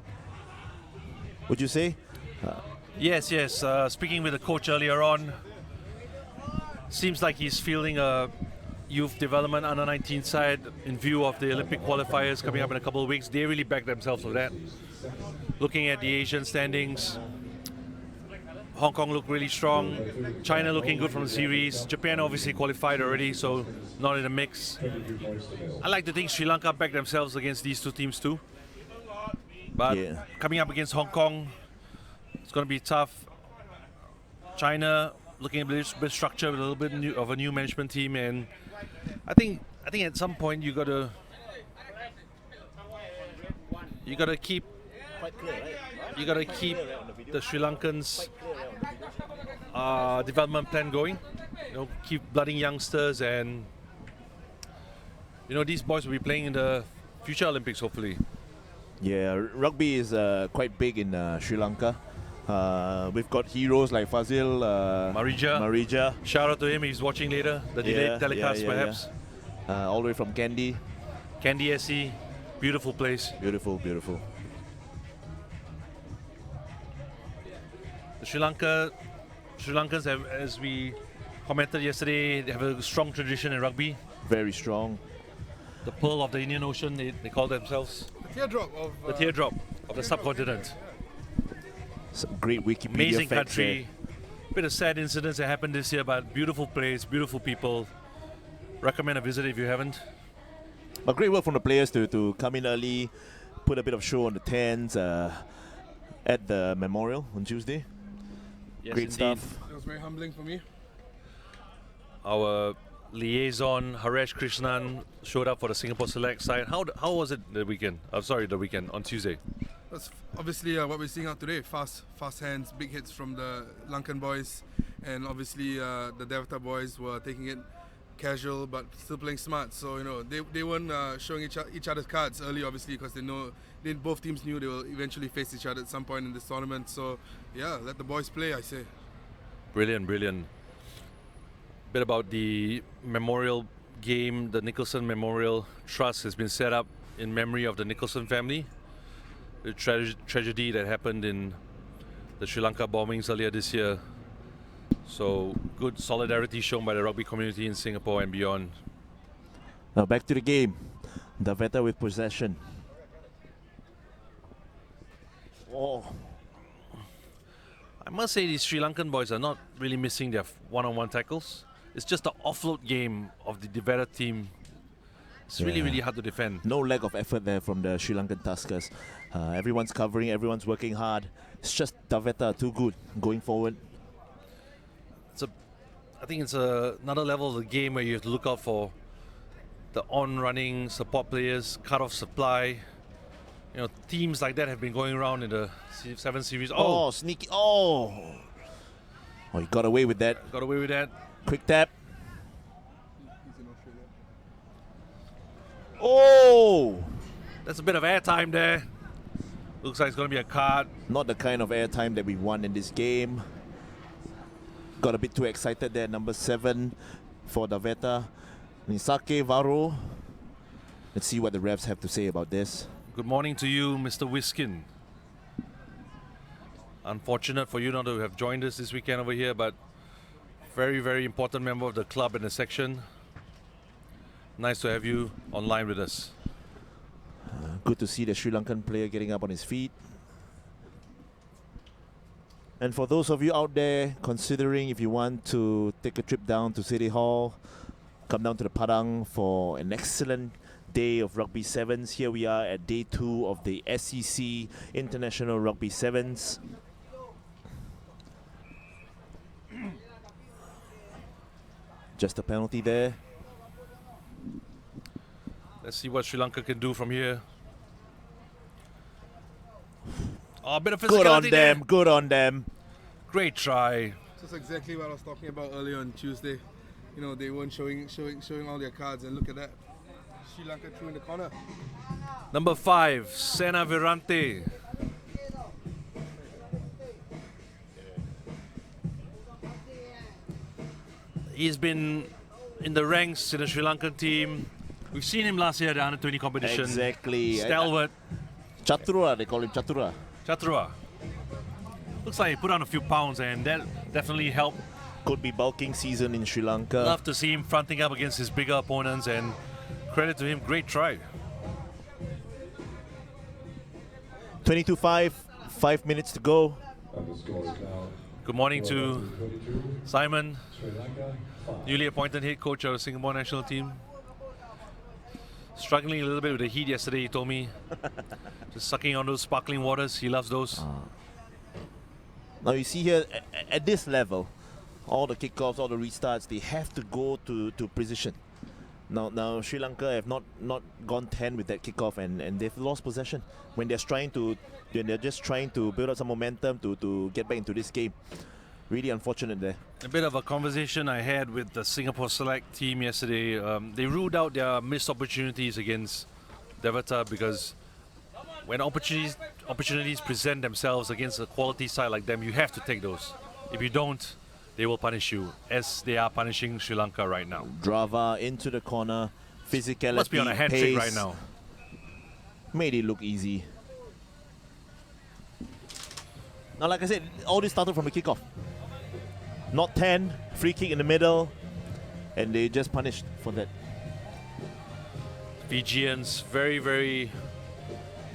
would you say? Yes. Speaking with the coach earlier on, seems like he's fielding a youth development under 19 side in view of the Olympic qualifiers coming up in a couple of weeks. They really back themselves with that. Looking at the Asian standings, Hong Kong look really strong. China looking good from the series. Japan obviously qualified already, so not in the mix. I like to think Sri Lanka back themselves against these two teams too. But Yeah. coming up against Hong Kong, it's going to be tough. China looking a bit structured with a little bit of a new management team, and I think at some point you got to keep the Sri Lankans development plan going. You know, keep blooding youngsters, and you know, these boys will be playing in the future Olympics hopefully. Yeah, rugby is quite big in Sri Lanka. We've got heroes like Fazil Marija. Shout out to him, he's watching later. The delayed telecast, perhaps. All the way from Kandy. Kandy SC, beautiful place. Beautiful, beautiful. The Sri Lankans have, as we commented yesterday, they have a strong tradition in rugby. Very strong. The pearl of the Indian Ocean, they call themselves. The teardrop Of the subcontinent. Some great Wikipedia Amazing facts country. Bit of sad incidents that happened this year, but beautiful place, beautiful people. Recommend a visit if you haven't. But great work from the players to come in early, put a bit of show on the tents at the memorial on Tuesday. Yes, Great indeed. stuff. It was very humbling for me. Our liaison Haresh Krishnan showed up for the Singapore Select side. How was it the weekend? The weekend on Tuesday. That's obviously what we're seeing out today. Fast hands, big hits from the Lankan boys, and obviously the Devata boys were taking it casual but still playing smart. So they weren't showing each other's cards early, obviously, because both teams knew they will eventually face each other at some point in this tournament. So yeah, let the boys play, I say. Brilliant. Bit about the memorial game. The Nicholson Memorial Trust has been set up in memory of the Nicholson family. The tragedy that happened in the Sri Lanka bombings earlier this year. So good solidarity shown by the rugby community in Singapore and beyond. Now back to the game. Daveta with possession. Oh, I must say these Sri Lankan boys are not really missing their one-on-one tackles. It's just the offload game of the Devata team. It's really hard to defend. no lack of effort there from the Sri Lankan Tuskers. Everyone's covering, everyone's working hard. It's just Daveta too good going forward. I think it's another level of the game where you have to look out for the on-running support players, cut-off supply. Teams like that have been going around in the 7 series. Oh, sneaky. Oh, he got away with that. Got away with that. Quick tap. Oh! That's a bit of airtime there. Looks like it's going to be a card. Not the kind of airtime that we won in this game. Got a bit too excited there. Number 7 for Daveta. Nisake Varo. Let's see what the refs have to say about this. Good morning to you, Mr. Wiskin. Unfortunate for you not to have joined us this weekend over here, but very, very important member of the club and the section. Nice to have you online with us. Good to see the Sri Lankan player getting up on his feet. And for those of you out there considering if you want to take a trip down to City Hall, come down to the Padang for an excellent day of Rugby Sevens. Here we are at day 2 of the SCC International Rugby Sevens. Just a penalty there. Let's see what Sri Lanka can do from here. Oh, a bit of physicality Good on there. them, good on them. Great try. That's exactly what I was talking about earlier on Tuesday. They weren't showing all their cards, and look at that. Sri Lanka threw in the corner. Number 5, Sena Virante. He's been in the ranks in the Sri Lankan team. We've seen him last year at the Under-20 competition. Exactly. Stalwart. Chatura, they call him Chatura. Chaturua. Looks like he put on a few pounds, and that definitely helped. Could be bulking season in Sri Lanka. Love to see him fronting up against his bigger opponents, and credit to him, great try. 22-5, 5 minutes to go. And the score is now Good morning to 22, Simon, Sri Lanka 5. newly appointed head coach of the Singapore national team. Struggling a little bit with the heat yesterday, he told me. Just sucking on those sparkling waters, he loves those. Now you see here, at this level, all the kickoffs, all the restarts, they have to go to position. Now Sri Lanka have not gone 10 with that kickoff, and they've lost possession when they're just trying to build up some momentum to get back into this game. Really unfortunate there. A bit of a conversation I had with the Singapore Select team yesterday. They ruled out their missed opportunities against Devata because when opportunities present themselves against a quality side like them, you have to take those. If you don't, they will punish you, as they are punishing Sri Lanka right now. Drava into the corner, physicality, Must be on a hat trick pace, right now. made it look easy. Now, like I said, all this started from the kickoff. Not 10, free kick in the middle, and they just punished for that. Fijians, very, very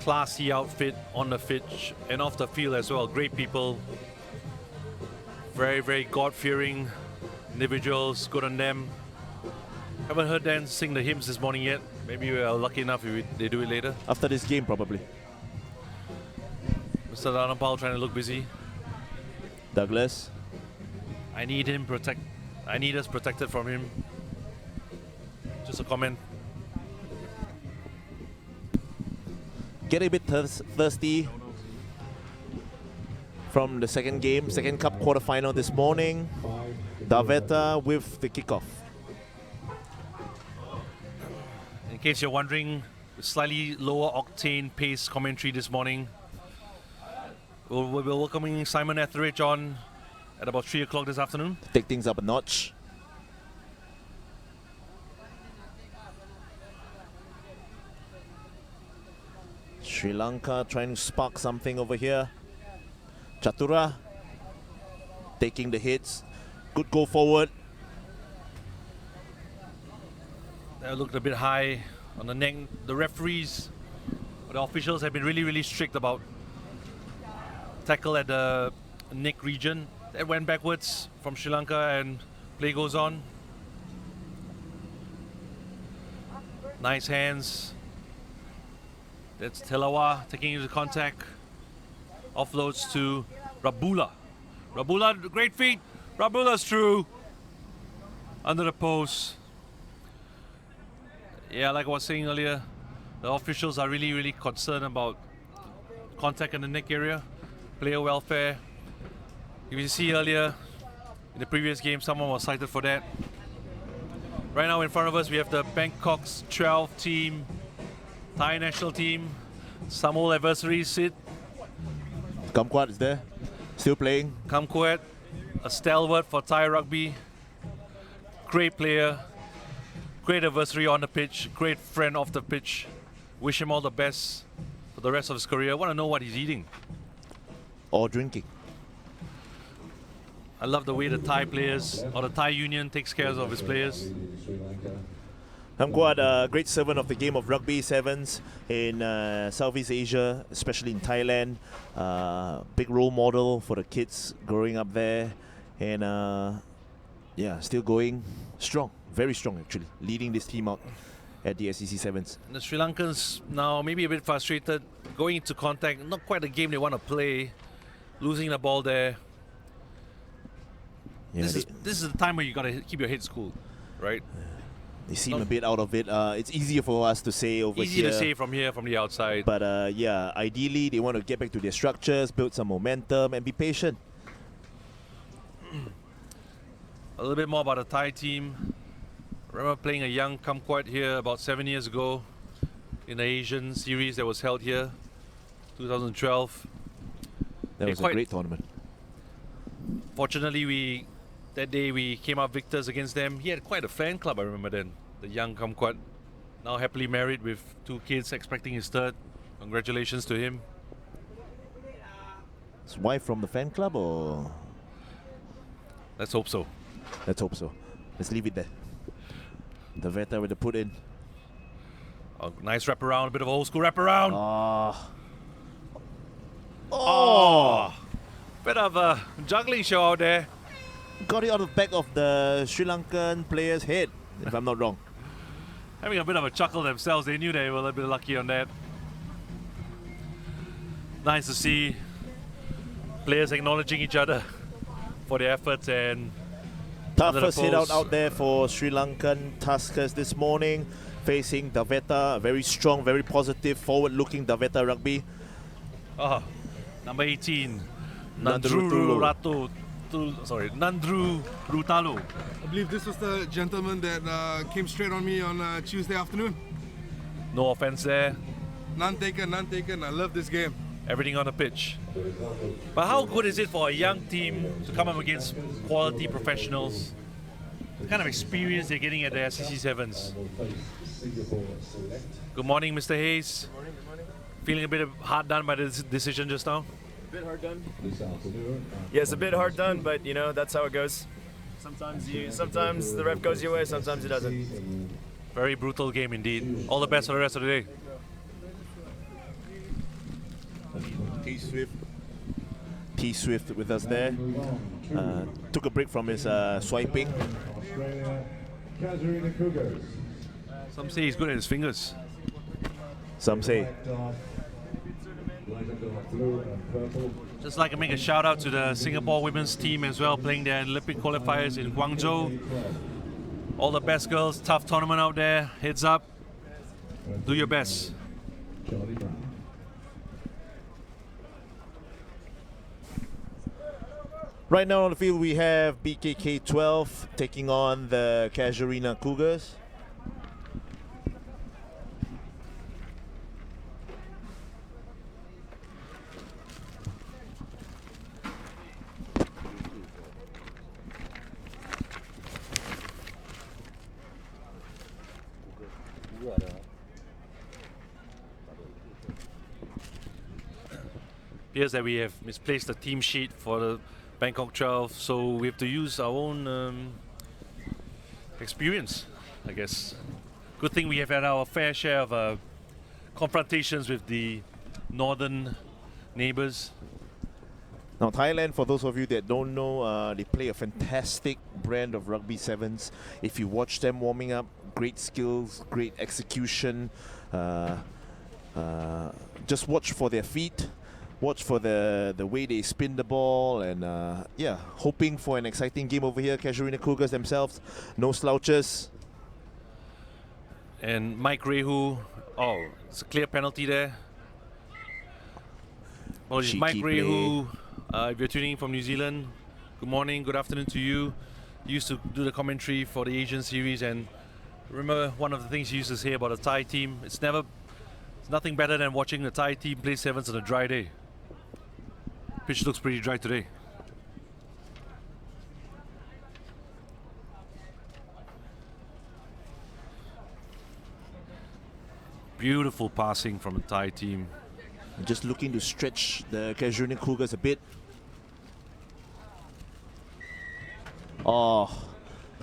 classy outfit on the pitch and off the field as well. Great people. Very, very God-fearing individuals. Good on them. Haven't heard them sing the hymns this morning yet. Maybe we are lucky enough if they do it later. After this game, probably. Mr. Ranapal trying to look busy. Douglas. I need us protected from him. Just a comment. Getting a bit thirsty from the second game, second cup quarterfinal this morning. Daveta with the kickoff. In case you're wondering, slightly lower octane pace commentary this morning. We'll be welcoming Simon Etheridge on at about 3 o'clock this afternoon. Take things up a notch. Sri Lanka trying to spark something over here. Chatura taking the hits. Good go forward. That looked a bit high on the neck. The referees, the officials have been really, really strict about tackle at the neck region. That went backwards from Sri Lanka and play goes on. Nice hands. That's Telawa taking into contact. Offloads to Rabula. Rabula, great feet. Rabula's through. Under the post. Yeah, like I was saying earlier, the officials are really, really concerned about contact in the neck area, player welfare. If you see earlier, in the previous game, someone was cited for that. Right now in front of us, we have the Bangkok's 12 team, Thai national team. Some old adversaries sit. Kamkwat is there, still playing. Kamkwat, a stalwart for Thai rugby. Great player, great adversary on the pitch, great friend off the pitch. Wish him all the best for the rest of his career. I want to know what he's eating. Or drinking. I love the way the Thai players, or the Thai union takes care of his players. Kamkwat, a great servant of the game of rugby sevens in Southeast Asia, especially in Thailand. Big role model for the kids growing up there. And yeah, still going strong, very strong actually, leading this team out at the SCC Sevens. The Sri Lankans now maybe a bit frustrated, going into contact, not quite the game they want to play, losing the ball there. Yeah, This is the time where you got to keep your heads cool, right? they seem a bit out of it. It's easier for us to say over Easy here. to say from here, from the outside. But yeah, ideally they want to get back to their structures, build some momentum and be patient. A little bit more about the Thai team. I remember playing a young Kamkwat here about 7 years ago in the Asian series that was held here, 2012. That was a quite- great tournament. Fortunately, that day we came out victors against them. He had quite a fan club, I remember then. The young Kamkwat, now happily married with 2 kids, expecting his third. Congratulations to him. His wife from the fan club, or Let's hope so. let's hope so. Let's leave it there. The Veta with the put in. A nice wraparound, a bit of old school wraparound. Oh, Bit of a juggling show out there. got it out of the back of the Sri Lankan player's head, if I'm not wrong. Having a bit of a chuckle themselves. They knew they were a little bit lucky on that. Nice to see players acknowledging each other for their efforts. And Toughest hit post. out there for Sri Lankan Tuskers this morning, facing Daveta, a very strong, very positive, forward-looking Daveta rugby. Number 18, Nandru Nandru Rutalu. I believe this was the gentleman that came straight on me on Tuesday afternoon. No offense there. None taken, none taken. I love this game. Everything on the pitch. But how good is it for a young team to come up against quality professionals? The kind of experience they're getting at the SCC Sevens. Good morning, Mr. Hayes. Feeling a bit hard done by the decision just now? A bit hard done. Yeah, it's a bit hard done, but you know that's how it goes. Sometimes the ref goes your way, sometimes it doesn't. Very brutal game indeed. All the best for the rest of the day. T Swift with us there. Took a break from his swiping. Australia, Casuarina Cougars. Some say he's good at his fingers. Some say. Light and dark blue and purple. Just like to make a shout out to the Singapore women's team as well, playing their Olympic qualifiers in Guangzhou. All the best girls, tough tournament out there. Heads up, do your best. Charlie Brown. Right now on the field we have BKK 12 taking on the Casuarina Cougars. Appears that we have misplaced the team sheet for the Bangkok 12, so we have to use our own experience, I guess. Good thing we have had our fair share of confrontations with the northern neighbors. Now Thailand, for those of you that don't know, they play a fantastic brand of rugby sevens. If you watch them warming up, great skills, great execution. Just watch for their feet. Watch for the way they spin the ball, and yeah, hoping for an exciting game over here. Casuarina Cougars themselves, no slouches. And Mike Rehu, oh, it's a clear penalty there. Well, Cheeky Mike play. Rehu, if you're tuning in from New Zealand, good morning, good afternoon to you. He used to do the commentary for the Asian series, and remember one of the things he used to say about the Thai team, it's nothing better than watching the Thai team play sevens on a dry day. Pitch looks pretty dry today. Beautiful passing from the Thai team. Just looking to stretch the Casuarina Cougars a bit. Oh,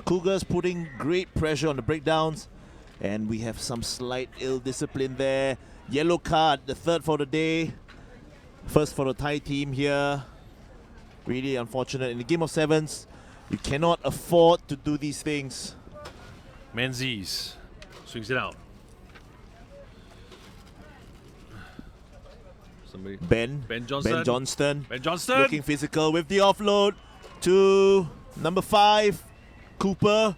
Cougars putting great pressure on the breakdowns, and we have some slight ill discipline there. Yellow card, the third for the day. First for the Thai team here. Really unfortunate. In the game of sevens, you cannot afford to do these things. Menzies swings it out. Somebody. Ben Johnston. Ben Johnston. Looking physical with the offload to number 5, Cooper.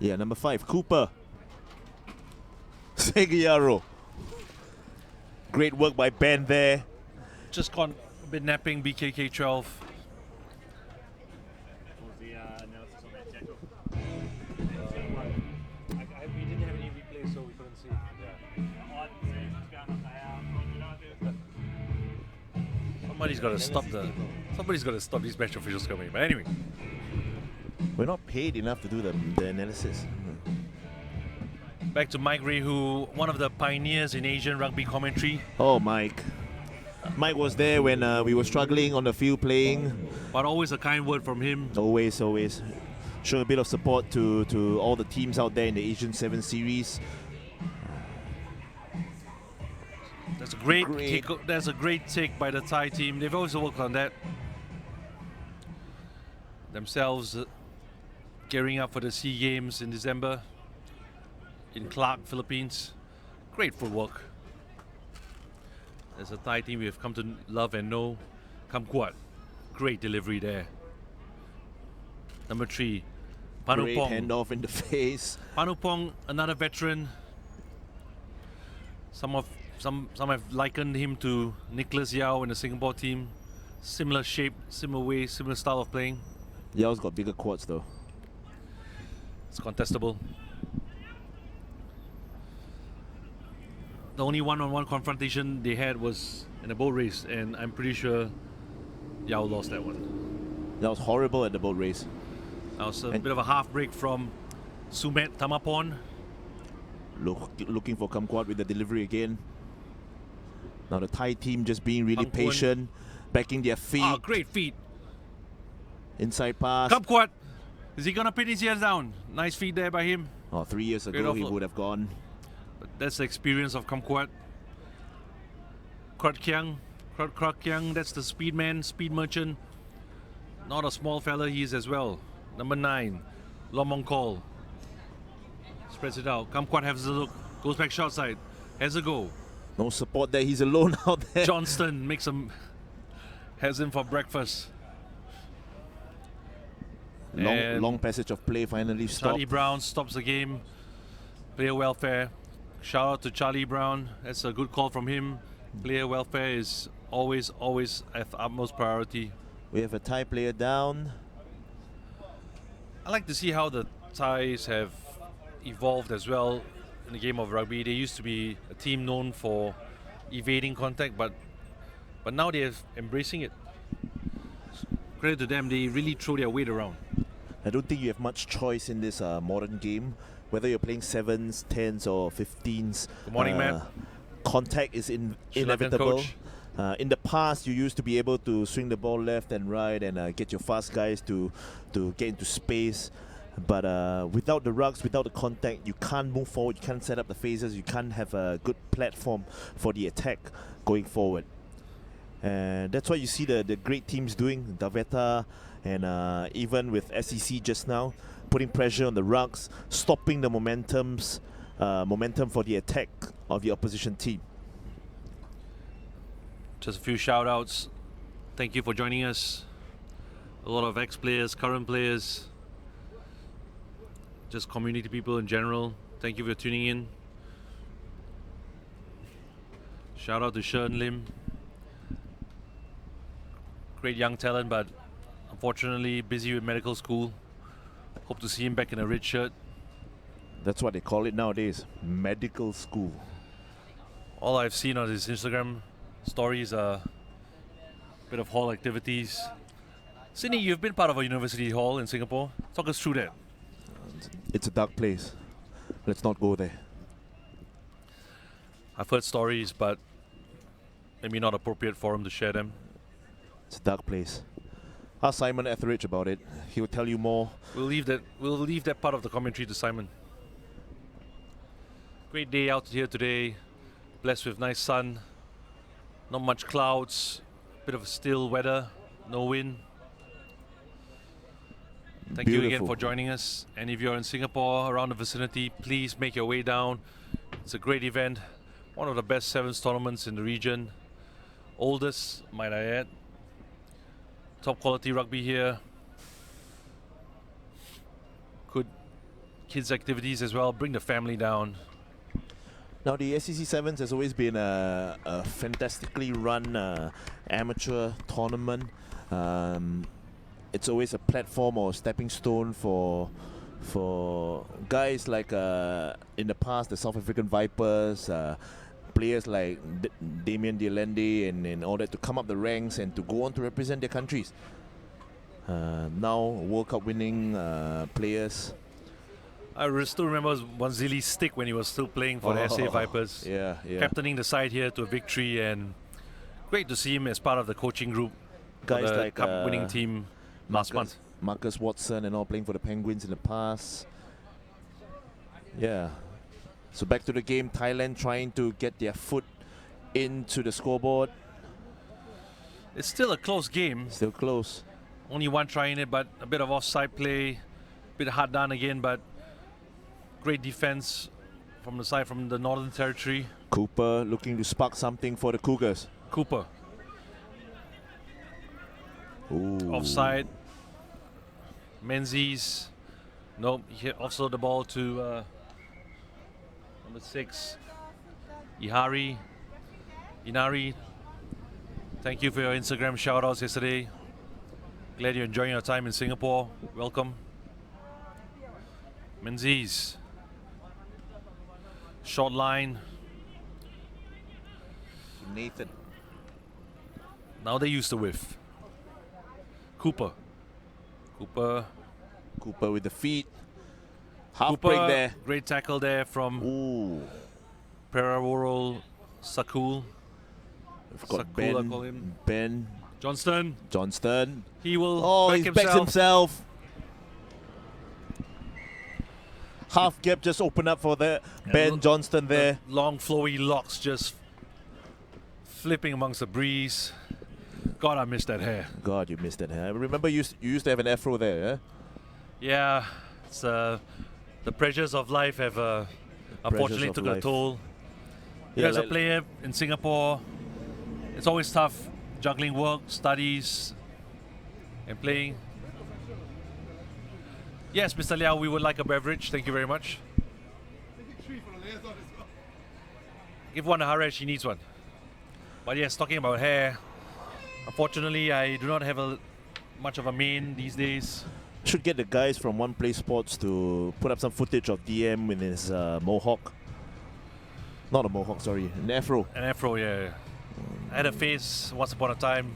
Yeah, number 5, Cooper. Seguiaro. Great work by Ben there. Just gone a bit napping BKK 12. The analysis on that tackle. We didn't have any replays, so we couldn't see. Somebody's got to stop these match officials coming. But anyway, We're not paid enough to do the analysis. back to Mike Rehu, one of the pioneers in Asian rugby commentary. Oh, Mike. Mike was there when we were struggling on the field playing. But always a kind word from him. Always. Show a bit of support to all the teams out there in the Asian 7 series. That's a great take by the Thai team. They've always worked on that. Themselves gearing up for the SEA Games in December in Clark, Philippines. Great footwork. There's a Thai team we have come to love and know. Kamkwat. Great delivery there. Number 3, Great Panupong. handoff in the face. Panupong, another veteran. Some have likened him to Nicholas Yao in the Singapore team. Similar shape, similar way, similar style of playing. Yao's got bigger quads though. It's contestable. the only one-on-one confrontation they had was in a boat race, and I'm pretty sure Yao lost that one. That was horrible at the boat race. That was a bit of a half break from Sumet Tamapon. Looking for Kamkwat with the delivery again. Now the Thai team just being really Pangkuan. patient, backing their feet. Ah, great feet. Inside pass. Kamkwat, is he gonna pin his ears down? Nice feet there by him. 3 years Great ago he offload. would have gone. But that's the experience of Kamkwat. Krat Kyang, that's the speed man, speed merchant. Not a small fella he is as well. Number 9, Lomong Call. Spreads it out. Kamkwat has a look. Goes back short side. Has a go. No support there. He's alone out there. Johnston has him for breakfast. And Long passage of play finally stopped. Charlie Brown stops the game. Player welfare. Shout out to Charlie Brown. That's a good call from him. Player welfare is always at the utmost priority. We have a Thai player down. I like to see how the Thais have evolved as well in the game of rugby. They used to be a team known for evading contact, but now they're embracing it. Credit to them, they really throw their weight around. I don't think you have much choice in this modern game, whether you're playing 7s, 10s or 15s. Good morning, Matt. Contact is Sri Lankan inevitable. coach. In the past, you used to be able to swing the ball left and right and get your fast guys to get into space. But without the rucks, without the contact, you can't move forward, you can't set up the phases, you can't have a good platform for the attack going forward. And that's what you see the great teams doing, Daveta and even with SCC just now, putting pressure on the rucks, stopping the momentum for the attack of the opposition team. Just a few shout outs. Thank you for joining us. A lot of ex-players, current players, just community people in general. Thank you for tuning in. Shout out to Shern Lim. Great young talent, but unfortunately busy with medical school. Hope to see him back in a red shirt. That's what they call it nowadays, medical school. All I've seen on his Instagram stories are a bit of hall activities. Sydney, you've been part of a university hall in Singapore. Talk us through that. It's a dark place. Let's not go there. I've heard stories, but maybe not appropriate forum to share them. It's a dark place. Ask Simon Etheridge about it. He'll tell you more. We'll leave that part of the commentary to Simon. Great day out here today. Blessed with nice sun. Not much clouds. Bit of still weather. No wind. Thank you again Beautiful. for joining us. And if you're in Singapore, around the vicinity, please make your way down. It's a great event. One of the best sevens tournaments in the region. Oldest, might I add. Top quality rugby here. Good kids activities as well. Bring the family down. Now the SCC Sevens has always been a fantastically run amateur tournament. It's always a platform or stepping stone for guys like in the past the South African Vipers, players like Damien Dialende and all that to come up the ranks and to go on to represent their countries. Now World Cup winning players. I still remember Wanzili Stick when he was still playing for the SA Vipers. Yeah. Captaining the side here to a victory, and great to see him as part of the coaching group. Guys for the like cup winning team last month. Marcus Watson and all playing for the Penguins in the past. Yeah. So back to the game, Thailand trying to get their foot into the scoreboard. It's still a close game. Still close. Only one try in it, but a bit of offside play. Bit hard done again, but great defense from the side from the Northern Territory. Cooper looking to spark something for the Cougars. Cooper. Ooh. Offside. Menzies. Nope, he offloaded the ball to number 6. Inari. Thank you for your Instagram shout-outs yesterday. Glad you're enjoying your time in Singapore. Welcome. Menzies. Short line. Nathan. Now they use the whiff. Cooper with the feet. Half Cooper, break there. great tackle there from Ooh. Paraworld Sakul. We've got Sakul, I call him. Ben Johnston. He will he backs himself. Half gap just opened up for the Ben Johnston there. Long flowy locks just flipping amongst the breeze. God, I missed that hair. God, you missed that hair. I remember you used to have an afro there, yeah? Yeah, it's the pressures of life have unfortunately took a toll. Yeah, As a player in Singapore, it's always tough juggling work, studies, and playing. Yes, Mr. Liao, we would like a beverage. Thank you very much. Give one to Haresh, she needs one. But yes, talking about hair, unfortunately, I do not have much of a mane these days. Should get the guys from One Play Sports to put up some footage of DM with his mohawk. Not a mohawk, sorry, an afro. An afro, yeah. I had a face once upon a time.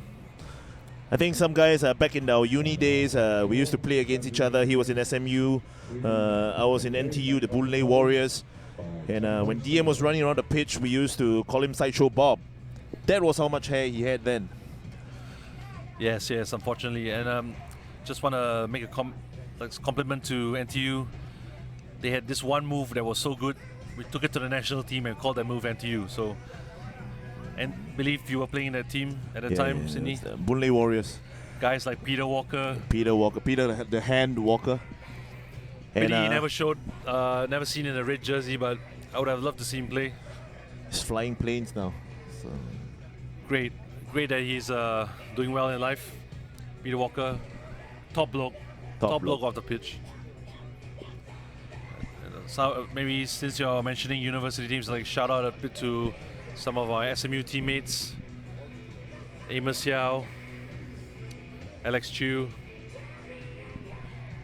I think some guys back in our uni days, we used to play against each other. He was in SMU, I was in NTU, the Boonlay Warriors. And when DM was running around the pitch, we used to call him Sideshow Bob. That was how much hair he had then. Yes, unfortunately. And just want to make a compliment to NTU. They had this one move that was so good. We took it to the national team and called that move NTU. So, and believe you were playing in that team at the time, Sydney. Boonlay Warriors. Guys like Peter Peter the hand Walker. And he never showed, never seen in a red jersey, but I would have loved to see him play. He's flying planes now. So. Great that he's doing well in life. Peter Walker, top bloke off the pitch. So maybe since you're mentioning university teams, like shout out a bit to some of our SMU teammates, Amos Yao, Alex Chu.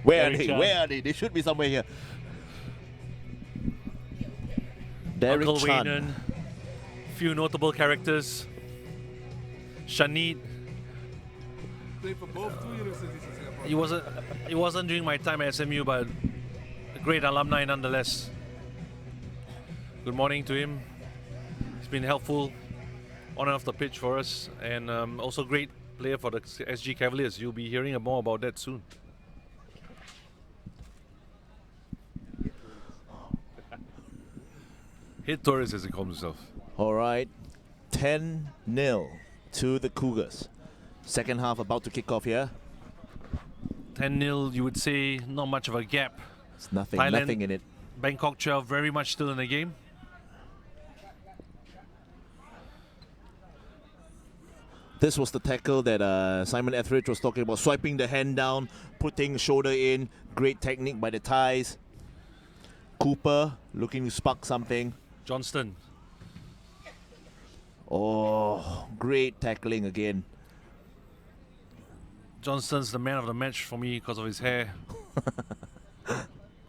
Where are they? They should be somewhere here. Derek Uncle Chan. Waynon, few notable characters. Shanit. Played for both 2 universities in Singapore. It wasn't during my time at SMU, but a great alumni nonetheless. Good morning to him. He's been helpful on and off the pitch for us, and also great player for the SG Cavaliers. You'll be hearing more about that soon. Hit Torres, as he calls himself. All right, 10-0 to the Cougars. Second half about to kick off here. 10-0, you would say, not much of a gap. It's nothing, Thailand, nothing in it. Bangkok 12, very much still in the game. This was the tackle that Simon Etheridge was talking about, swiping the hand down, putting shoulder in. Great technique by the Thais. Cooper looking to spark something. Johnston. Oh, great tackling again. Johnston's the man of the match for me because of his hair.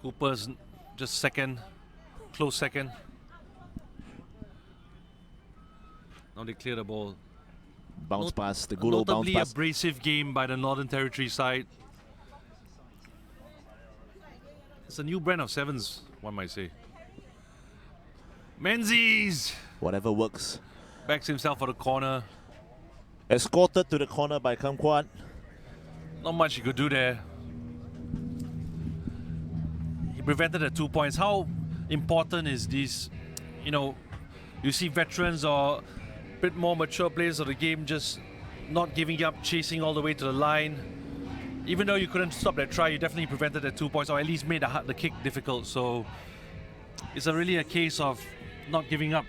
Cooper's just second, close second. Now they clear the ball. Bounce pass, the good old bounce Notably pass. abrasive game by the Northern Territory side. It's a new brand of sevens, one might say. Menzies Whatever works. backs himself for the corner. Escorted to the corner by Kamkwat. Not much he could do there. He prevented the 2 points. How important is this? You know, you see veterans or a bit more mature players of the game just not giving up, chasing all the way to the line. Even though you couldn't stop that try, you definitely prevented the 2 points, or at least made the kick difficult. So it's really a case of not giving up.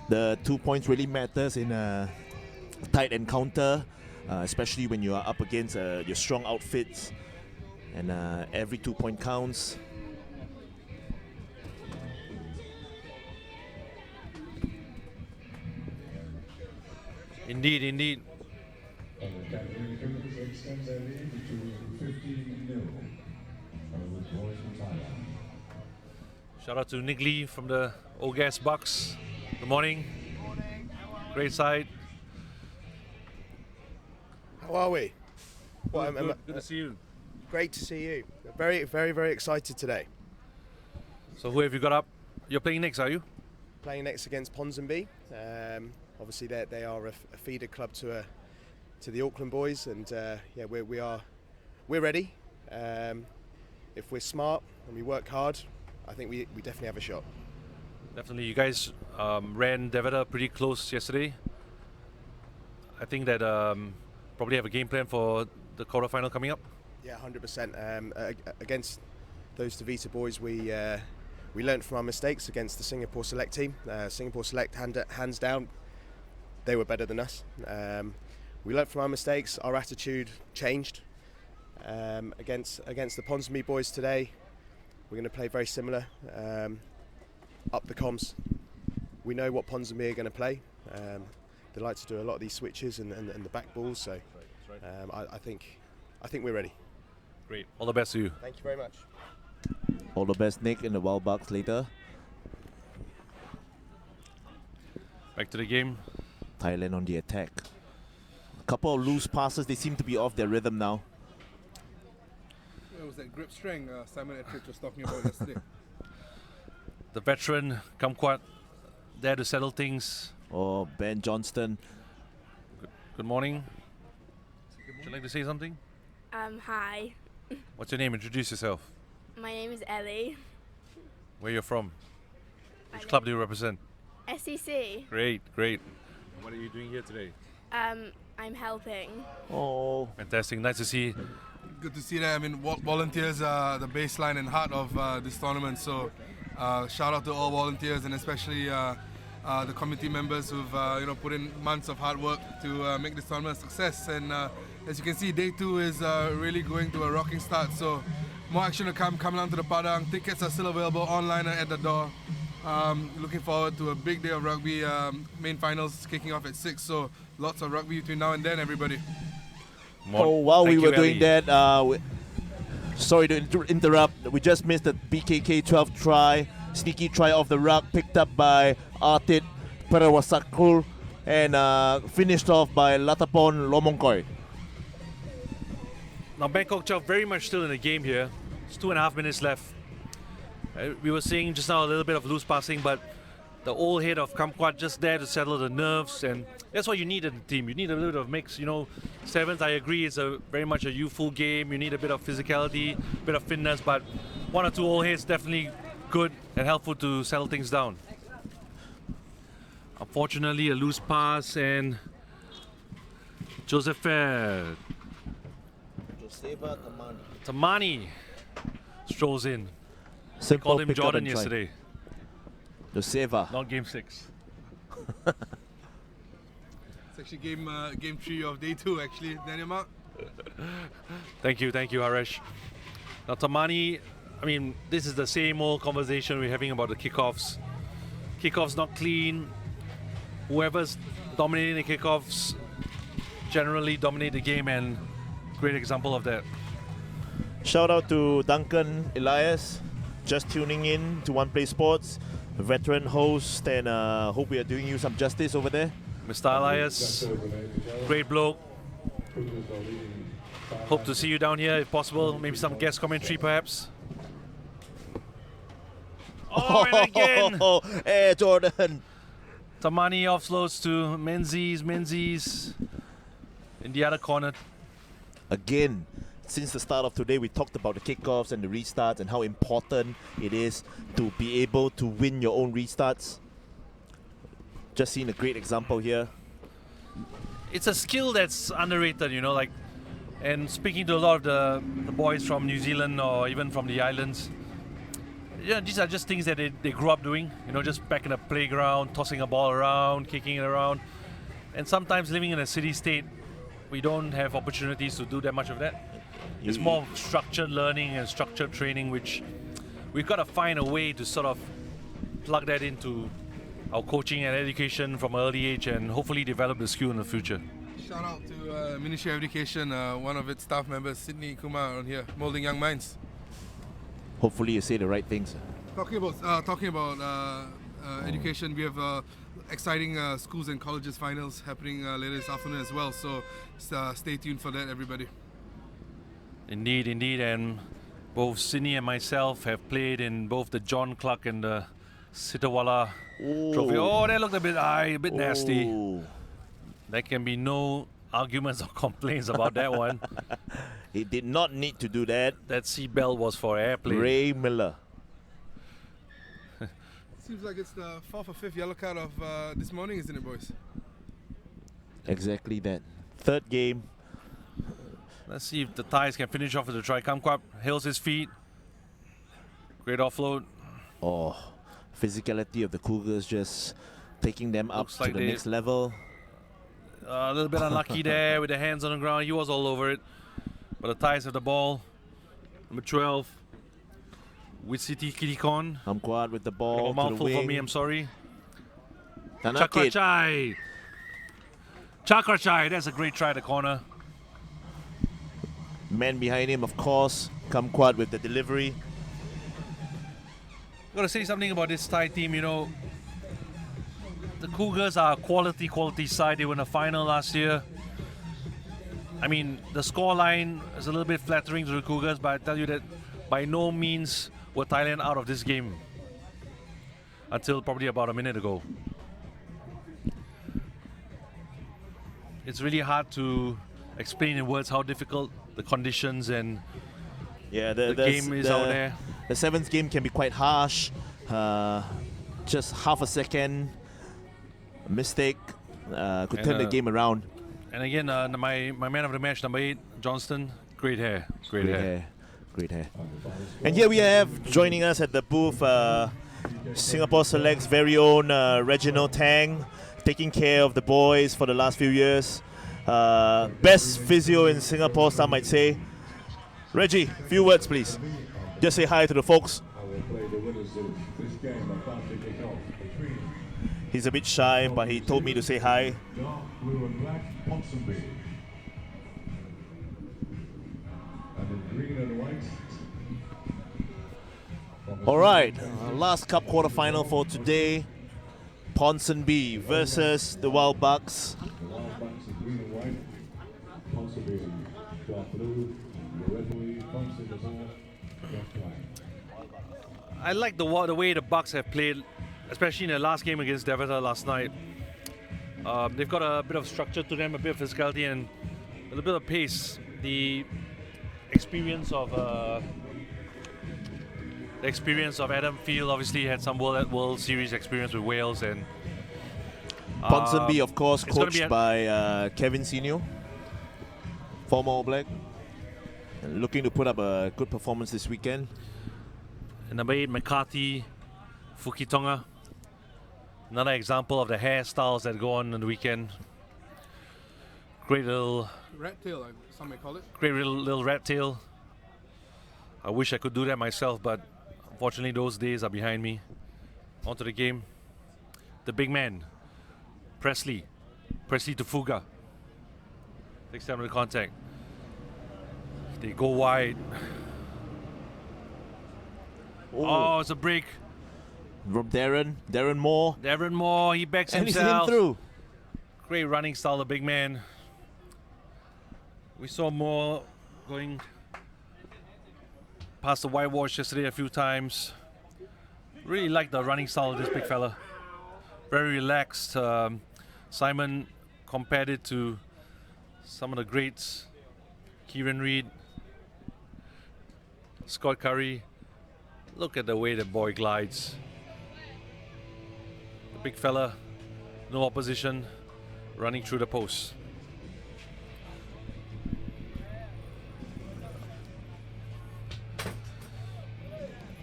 The 2 points really matters in a tight encounter, especially when you are up against your strong outfits, and every 2 point counts. Indeed, indeed. Category cricket extends their lead to 15-0 over the boys from Thailand. Shout out to Nick Lee from the Ogas Bucks. Good morning. Great side. How are we? Well, Good to see you. great to see you. Very, very, very excited today. So who have you got up? You're playing next, are you? Playing next against Ponsonby. Obviously, they are a feeder club to the Auckland boys, and yeah, we're ready. If we're smart and we work hard, I think we definitely have a shot. Definitely. You guys ran Devada pretty close yesterday. I think that probably have a game plan for the quarterfinal coming up. Yeah, 100%. Against those Tavita boys, we learnt from our mistakes against the Singapore Select team. Singapore Select, hands down, they were better than us. We learnt from our mistakes. Our attitude changed. Against the Ponsonby boys today, we're going to play very similar. Up the comms. We know what Ponsonby are going to play. They like to do a lot of these switches and the back balls. So I think we're ready. Great. All the best to you. Thank you very much. All the best, Nick, in the Wild Bucks later. Back to the game. Thailand on the attack. A couple of loose passes. They seem to be off their rhythm now. It was that grip strength Simon Ettrick was talking about yesterday. The veteran Kumquat there to settle things. Oh, Ben Johnston. Good morning. Would you like to say something? Hi. What's your name? Introduce yourself. My name is Ellie. Where you're from? Which club do you represent? SCC. Great, great. What are you doing here today? I'm helping. Oh, Fantastic. Nice to see. Good to see that. I mean, volunteers are the baseline and heart of this tournament. So, shout out to all volunteers and especially the committee members who've put in months of hard work to make this tournament a success. And as you can see, day 2 is really going to a rocking start. So, more action to come. Come down to the Padang. Tickets are still available online and at the door. Looking forward to a big day of rugby. Main finals kicking off at 6. So, lots of rugby between now and then, everybody. while we Thank were you, doing Ellie. that, sorry to interrupt. We just missed the BKK 12 try. Sneaky try off the ruck, picked up by Artit Perawasakul and finished off by Latapon Lomongkoi. Now Bangkok Chow very much still in the game here. It's 2.5 minutes left. We were seeing just now a little bit of loose passing, but the old head of Kumquat just there to settle the nerves, and that's what you need in the team. You need a little bit of mix. You know, Sevens, I agree, it's very much a youthful game. You need a bit of physicality, a bit of fitness, but 1 or 2 old heads definitely good and helpful to settle things down. Unfortunately, a loose pass and Joseph Tamani strolls in. They called him pick up Jordan and try. yesterday, Joseva. not game 6. It's actually game 3 of day 2, actually. Daniel Mark? Thank you, Harish. Now Tamani, I mean, this is the same old conversation we're having about the kickoffs. Kickoffs not clean. Whoever's dominating the kickoffs generally dominate the game, and great example of that. Shout out to Duncan Elias, just tuning in to One Play Sports, a veteran host, and hope we are doing you some justice over there. Mr. Elias, great bloke. Hope to see you down here if possible. Maybe some guest commentary perhaps. Oh, and again! Hey, Jordan! Tamani offloads to Menzies in the other corner. Again, since the start of today, we talked about the kickoffs and the restarts and how important it is to be able to win your own restarts. Just seen a great example here. It's a skill that's underrated, you know, like, and speaking to a lot of the boys from New Zealand or even from the islands, yeah, these are just things that they grew up doing, you know, just back in the playground, tossing a ball around, kicking it around. And sometimes living in a city state, we don't have opportunities to do that much of that. It's more structured learning and structured training, which we've got to find a way to sort of plug that into our coaching and education from an early age and hopefully develop the skill in the future. Shout out to Ministry of Education, one of its staff members, Sydney Kumar, on here, molding young minds. Hopefully you say the right things. Talking about education, we have exciting schools and colleges finals happening later this afternoon as well. So stay tuned for that, everybody. Indeed, indeed. And both Sydney and myself have played in both the John Clark and the Sitawala Trophy. Oh, that looked a bit high, a bit nasty. Ooh. There can be no arguments or complaints about that one. He did not need to do that. That seatbelt was for airplane. Ray Miller. Seems like it's the 4th or 5th yellow card of this morning, isn't it, boys? Exactly that. Third game. Let's see if the Thais can finish off with the try. Kamkwap hails his feet. Great offload. Oh, physicality of the Cougars just taking them up Looks to like the they- next level. A little bit unlucky there with the hands on the ground. He was all over it. But the Thais have the ball. Number 12. With Siti Kirikon. Hamquat with the ball A to the mouthful wing. for me, I'm sorry. Tanakit. Chakrachai. Chakrachai, that's a great try at the corner. Man behind him, of course. Kamquat with the delivery. Got to say something about this Thai team, you know. The Cougars are a quality side. They were in the final last year. I mean, the scoreline is a little bit flattering to the Cougars, but I tell you that by no means were Thailand out of this game until probably about a minute ago. It's really hard to explain in words how difficult the conditions and Yeah, the game is out there. The seventh game can be quite harsh. Just half a second mistake could And, turn the game around. And again, my man of the match, number 8, Johnston, great hair, great hair. Great hair. And here we have joining us at the booth Singapore Select's very own Reginald Tang, taking care of the boys for the last few years. Best physio in Singapore, some might say. Reggie, few words please. Just say hi to the folks. I will play the winners of this game about to kick off between He's a bit shy, but he told me to say hi. dark blue and black Ponsonby and in green and white. All right, last cup quarterfinal for today. Ponsonby versus the Wild Bucks. The Wild Bucks in green and white. Ponsonby in dark blue. The referee Thompson is all dark black. I like the way the Bucks have played, especially in the last game against Devonta last night. They've got a bit of structure to them, a bit of physicality, and a little bit of pace. The experience of Adam Field obviously had some World Series experience with Wales, and Ponsonby, of course, it's gonna be coached by Kevin Senior, former All Black, and looking to put up a good performance this weekend. and number 8, McCarthy Fukitonga. Another example of the hairstyles that go on the weekend. Great little Rat tail, some may call it. Great little rat tail. I wish I could do that myself, but unfortunately those days are behind me. On to the game. The big man, Presley to Fuga. Takes time to the contact. They go wide. Oh, it's a break. From Darren Moore, Darren Moore, he backs and he's hit him himself. through. Great running style, the big man. We saw Moore going past the whitewash yesterday a few times. Really like the running style of this big fella. Very relaxed. Simon compared it to some of the greats. Kieran Reid, Scott Curry. Look at the way the boy glides. The big fella, no opposition, running through the post.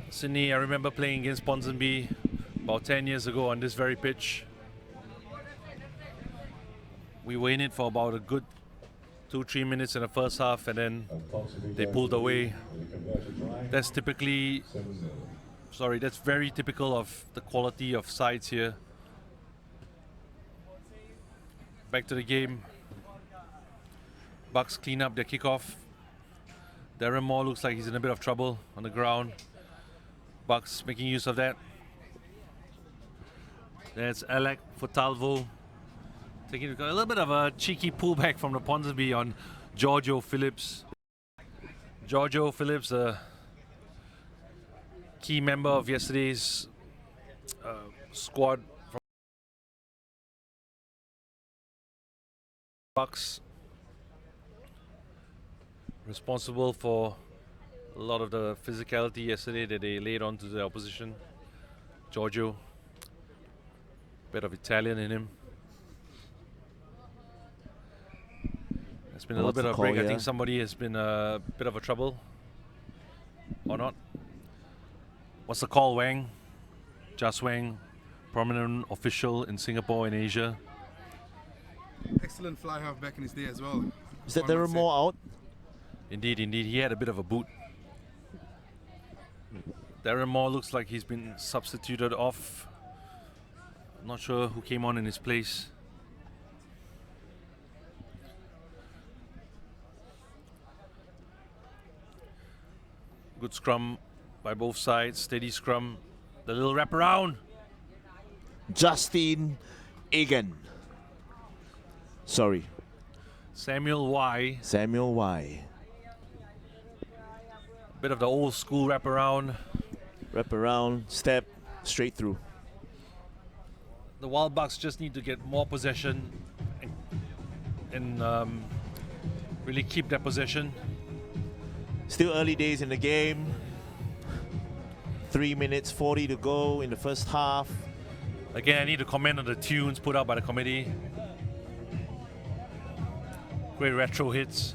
Sydney, I remember playing against Ponsonby about 10 years ago on this very pitch. We were in it for about a good 2-3 minutes in the first half, and then they pulled away. That's typically, that's very typical of the quality of sides here. Back to the game. Bucks clean up their kickoff. Darren Moore looks like he's in a bit of trouble on the ground. Bucks making use of that. That's Alec Fotalvo taking a little bit of a cheeky pullback from the Ponsonby on Giorgio Phillips. Giorgio Phillips, a key member of yesterday's squad from Bucks, responsible for a lot of the physicality yesterday that they laid onto the opposition. Giorgio, bit of Italian in him. It's been a little bit of a break. I think somebody has been a bit of a trouble, or not. What's the call, Wang? Just Wang, prominent official in Singapore and Asia. Excellent fly half back in his day as well. Is that there are more out? Indeed, indeed. He had a bit of a boot. Darren Moore looks like he's been substituted off. Not sure who came on in his place. Good scrum by both sides. Steady scrum. The little wraparound. Justin Egan. Sorry. Samuel Y. Samuel Y. Bit of the old school wraparound. Wrap around, step, straight through. The Wild Bucks just need to get more possession and really keep that possession. Still early days in the game. 3 minutes 40 to go in the first half. Again, I need to comment on the tunes put out by the committee. Great retro hits.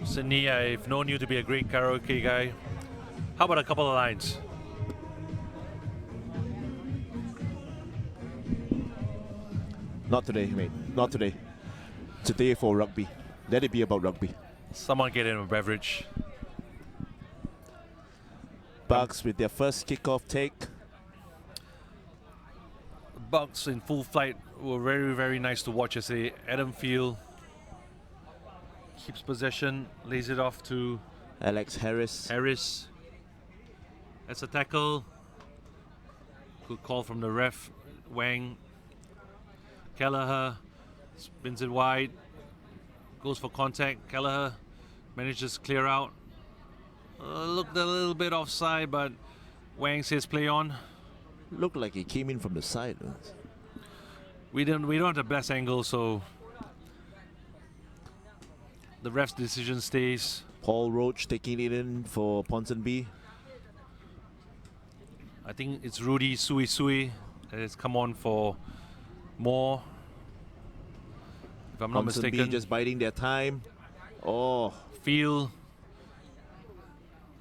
Sydney, I've known you to be a great karaoke guy. How about a couple of lines? Not today, mate. Not today. Today for rugby. Let it be about rugby. Someone get him a beverage. Bucks with their first kickoff take. Bucks in full flight were very, very nice to watch yesterday. Adam Field keeps possession, lays it off to Alex Harris. That's a tackle. Good call from the ref. Wang. Kelleher spins it wide. Goes for contact. Kelleher manages to clear out. Looked a little bit offside, but Wang says play on. Looked like he came in from the side. We don't have the best angle, so the ref's decision stays. Paul Roach taking it in for Ponsonby. I think it's Rudy Sui that has come on for more, if I'm not Ponsonby mistaken. just biding their time. Oh, Field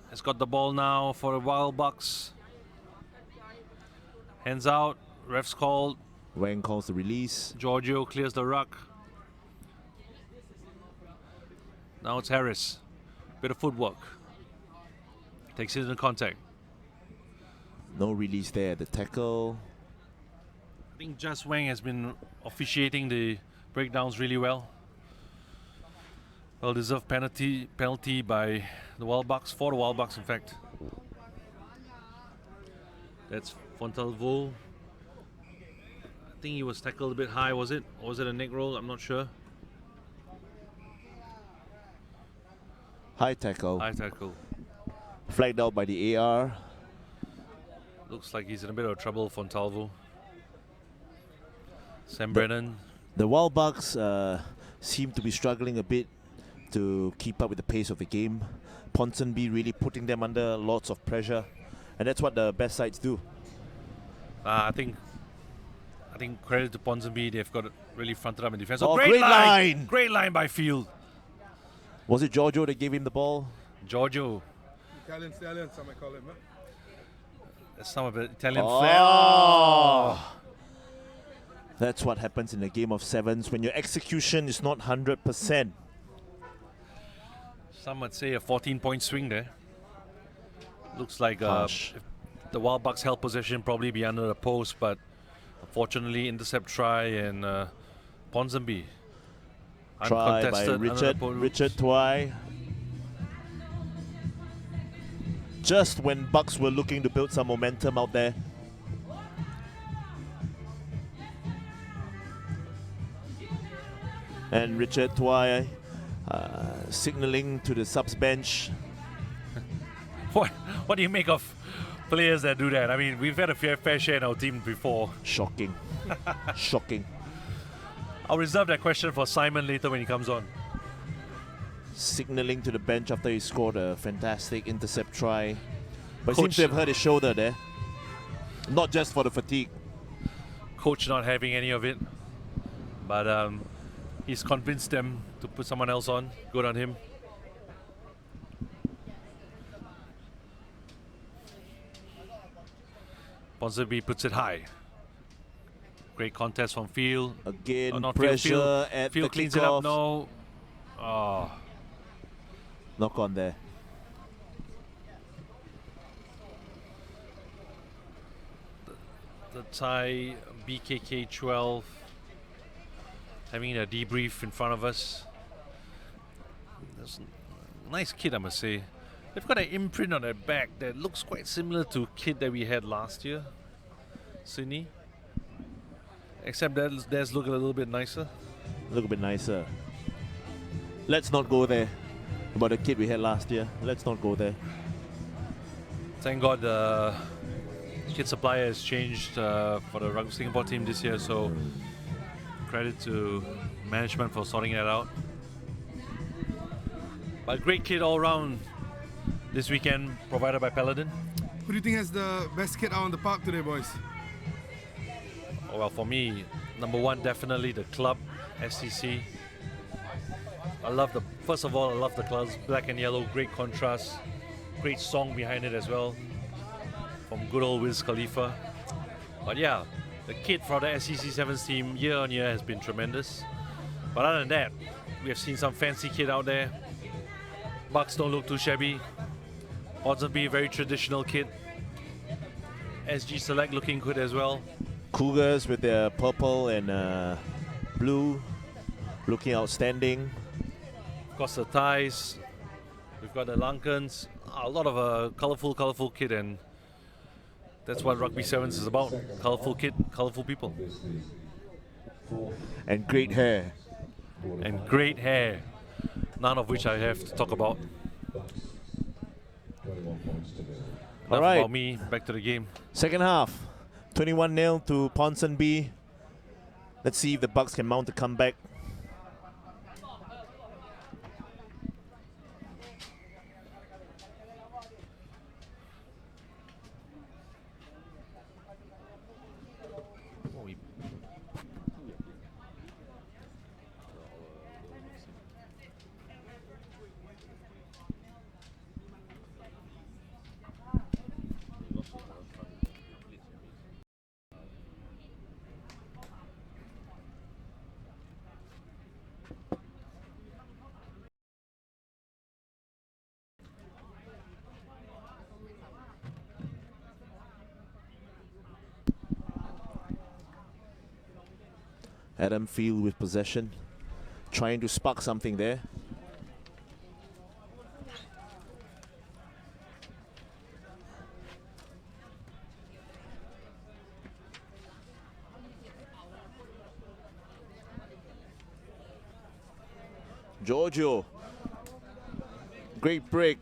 has got the ball now for the Wild Bucks. Hands out, ref's called. Wang calls the release. Giorgio clears the ruck. Now it's Harris. Bit of footwork. Takes it into contact. No release there. The tackle. I think Just Wang has been officiating the breakdowns really well. Well-deserved penalty by the Wild Bucks, for the Wild Bucks in fact. That's Fontalvo. I think he was tackled a bit high, was it? Or was it a neck roll? I'm not sure. High tackle. High tackle. Flagged out by the AR. Looks like he's in a bit of trouble, Fontalvo. Sam Brennan. The Wild Bucks seem to be struggling a bit to keep up with the pace of the game. Ponsonby really putting them under lots of pressure, and that's what the best sides do. I think credit to Ponsonby, they've got it really fronted up in defense. Oh, great line! Great line by Field. Was it Giorgio that gave him the ball? Giorgio. Italian stallion, some might call him. That's some of the Italian flair. Oh. That's what happens in a game of sevens when your execution is not 100%. Some would say a 14-point swing there. Looks like Harsh. if the Wild Bucks held possession, probably be under the post, but unfortunately intercept try and Ponsonby. Try by Richard Twy. just when Bucks were looking to build some momentum out there. And Richard Tuai signaling to the subs bench. What do you make of players that do that? I mean, we've had a fair share in our team before. Shocking. Shocking. I'll reserve that question for Simon later when he comes on. Signaling to the bench after he scored a fantastic intercept try. But he Coach- seems to have hurt his shoulder there. Not just for the fatigue. Coach not having any of it. But he's convinced them to put someone else on. Good on him. Ponsonby puts it high. Great contest from Field. Again, Not pressure Field. at Field the cleans it up. kickoff. No. Oh. Knock on there. The Thai BKK 12 having a debrief in front of us. There's a nice kid, I must say. They've got an imprint on their back that looks quite similar to kid that we had last year, Sydney. Except that theirs look a little bit nicer. A little bit nicer. Let's not go there. About the kid we had last year. Let's not go there. Thank God the kit supplier has changed for the Rugby Singapore team this year, so credit to management for sorting that out. But great kit all round this weekend, provided by Paladin. Who do you think has the best kit out on the park today, boys? Oh, well, for me, number one, definitely the club, SCC. First of all, I love the colours, black and yellow, great contrast, great song behind it as well, from good old Wiz Khalifa. But yeah, the kit for the SCC Sevens team year on year has been tremendous. But other than that, we have seen some fancy kit out there. Bucks don't look too shabby. Ponsonby, very traditional kit. SG Select looking good as well. Cougars with their purple and blue looking outstanding. Of course, the Thais. We've got the Lankans. A lot of colourful kit, and that's what Rugby Sevens is about. Colourful kit, colourful people. And great hair. And great hair. None of which I have to talk about. 21 points to go. All Enough right. about me, back to the game. Second half, 21-0 to Ponsonby. Let's see if the Bucks can mount a comeback. Adam Field with possession, trying to spark something there. Giorgio, great break.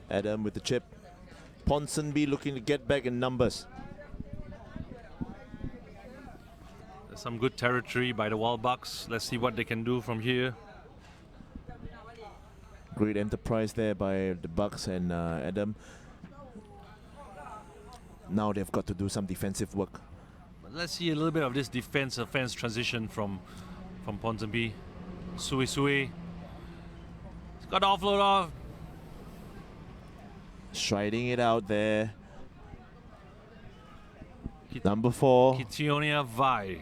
Adam with the chip. Ponsonby looking to get back in numbers. There's some good territory by the Wild Bucks. Let's see what they can do from here. Great enterprise there by the Bucks and Adam. Now they've got to do some defensive work. Let's see a little bit of this defense-offense transition from Ponsonby. Sui. He's got the offload off. Striding it out there. Number 4. Kitionia Vai.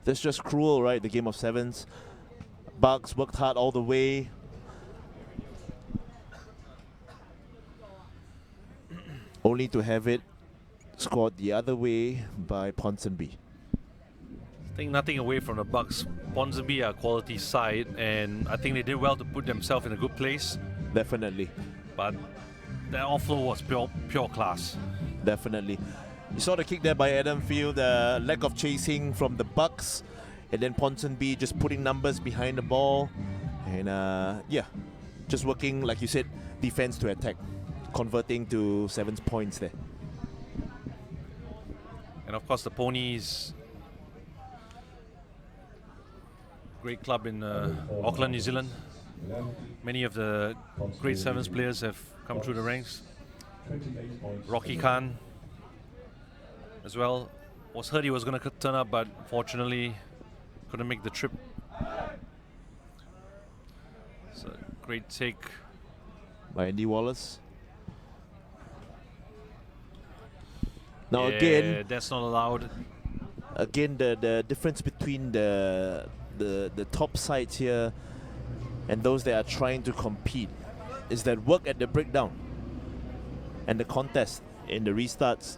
That's just cruel, right? The game of sevens. Bucks worked hard all the way. Only to have it scored the other way by Ponsonby. think nothing away from the Bucks. Ponsonby are a quality side, and I think they did well to put themselves in a good place. Definitely. But their offload was pure class. Definitely. You saw the kick there by Adam Field, lack of chasing from the Bucks, and then Ponsonby just putting numbers behind the ball, and yeah, just working, like you said, defense to attack, converting to 7 points there. And of course the Ponies, great club in Auckland, New Zealand. Many of the grade 7s players have come through the ranks. Rocky Khan as well. Was heard he was going to turn up, but fortunately couldn't make the trip. It's a great take by Andy Wallace. Now yeah, again, that's not allowed. Again, the difference between the top sides here and those that are trying to compete is that work at the breakdown and the contest in the restarts.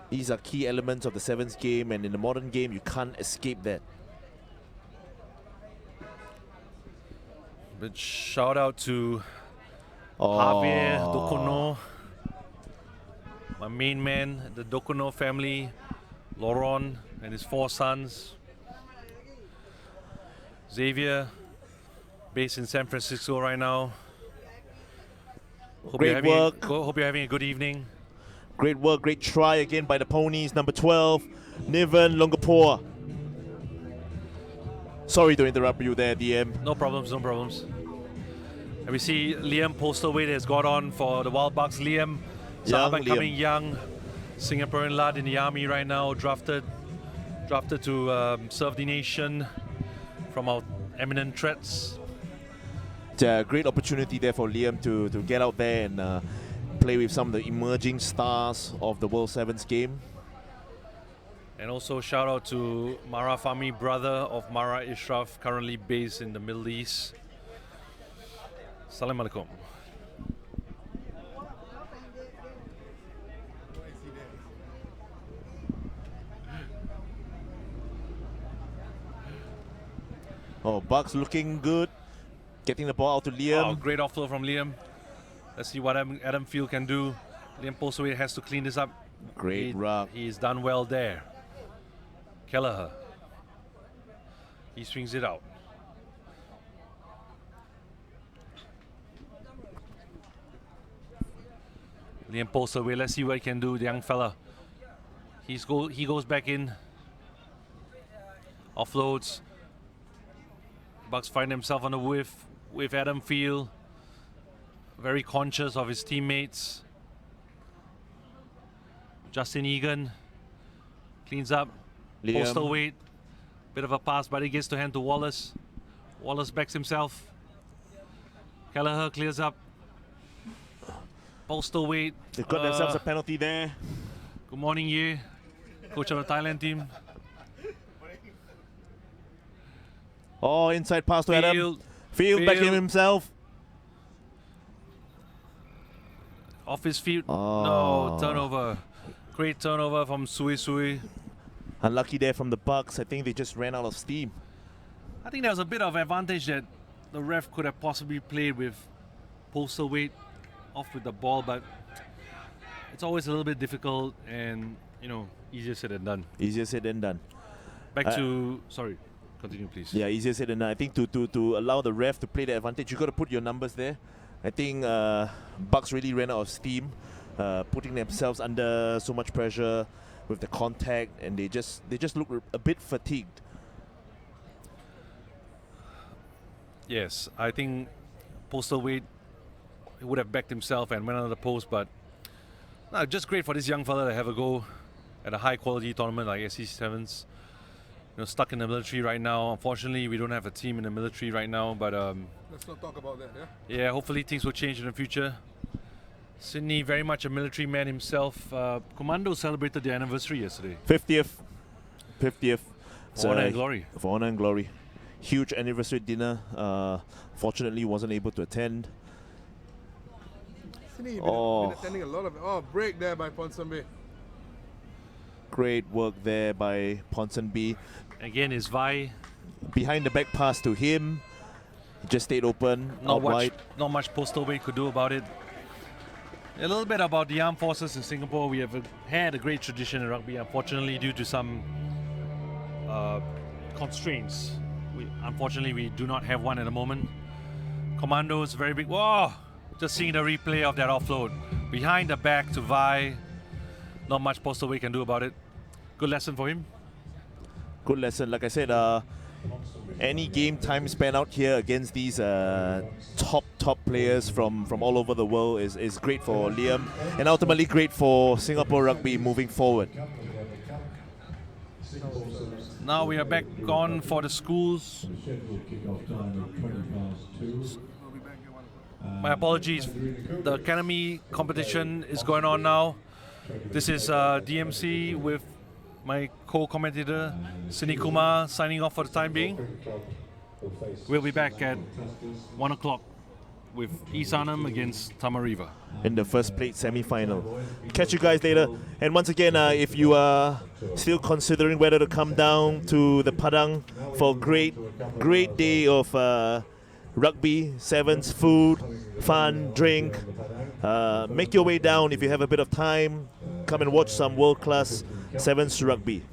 These are key elements of the sevens game, and in the modern game you can't escape that. But shout out to Javier Dokono, my main man, the Dokono family, Laurent and his 4 sons. Xavier, based in San Francisco right now. Hope Great work. Hope you're having a good evening. Great work, great try again by the Ponies. Number 12, Niven Longapoa. Sorry to interrupt you there, DM. No problems, no problems. And we see Liam Postlethwaite has got on for the Wild Bucks. Liam, up and coming young Singaporean lad in the army right now, drafted to serve the nation from our eminent threats. It's a great opportunity there for Liam to get out there and play with some of the emerging stars of the World Sevens game. And also shout out to Mara Fahmi, brother of Mara Ishraf, currently based in the Middle East. Salam alaikum. Oh, Bucks looking good. Getting the ball out to Liam. Oh, great offload from Liam. Let's see what Adam Field can do. Liam Postlethwaite has to clean this up. Great ruck. He's done well there. Kelleher. He swings it out. Liam Postlethwaite, let's see what he can do, the young fella. He goes back in. Offloads. Bucks find himself on the whiff with Adam Field. Very conscious of his teammates. Justin Egan cleans up. Liam. Postlethwaite, bit of a pass, but he gets to hand to Wallace. Wallace backs himself. Kelleher clears up. Postlethwaite. They've got themselves a penalty there. Good morning, Ye, coach of the Thailand team. Oh, inside pass to Adam. Field back in himself. Off his feet. Oh. No, turnover. Great turnover from Sui Sui. Unlucky there from the Bucks. I think they just ran out of steam. I think there was a bit of advantage that the ref could have possibly played with Postlethwaite off with the ball, but it's always a little bit difficult and, easier said than done. Easier said than done. Back to, sorry, continue please. Yeah, easier said than done. I think to allow the ref to play the advantage, you got to put your numbers there. I think Bucks really ran out of steam, putting themselves under so much pressure with the contact, and they just look a bit fatigued. Yes, I think Postlethwaite would have backed himself and went under the post, but just great for this young fella to have a go at a high quality tournament like SCC Sevens. Stuck in the military right now. Unfortunately, we don't have a team in the military right now, but let's not talk about that, yeah, hopefully things will change in the future. Sydney, very much a military man himself. Commando celebrated their anniversary yesterday. 50th. For honor and glory. For honor and glory. Huge anniversary dinner. Fortunately, wasn't able to attend. Sydney, you've been attending a lot of it. Oh, break there by Ponsonby. Great work there by Ponsonby. Again, is Vi. Behind the back pass to him. Just stayed open, out wide. Not much Ponsonby could do about it. A little bit about the armed forces in Singapore. We have had a great tradition in rugby. Unfortunately, due to some constraints, unfortunately we do not have one at the moment. Commandos, very big. Whoa! Just seeing the replay of that offload. Behind the back to Vi. Not much Ponsonby can do about it. Good lesson for him. Good lesson. Like I said, any game time spent out here against these top players from all over the world is great for Liam and ultimately great for Singapore rugby moving forward. Now we are back on for the schools. My apologies. The academy competition is going on now. This is DMC with my co-commentator Sini Kumar signing off for the time being. We'll be back at 1 o'clock with Isanam against Tamariva in the first plate semi-final. Catch you guys later. And once again, if you are still considering whether to come down to the Padang for a great day of rugby, sevens, food, fun, drink, make your way down if you have a bit of time. Come and watch some world-class sevens rugby.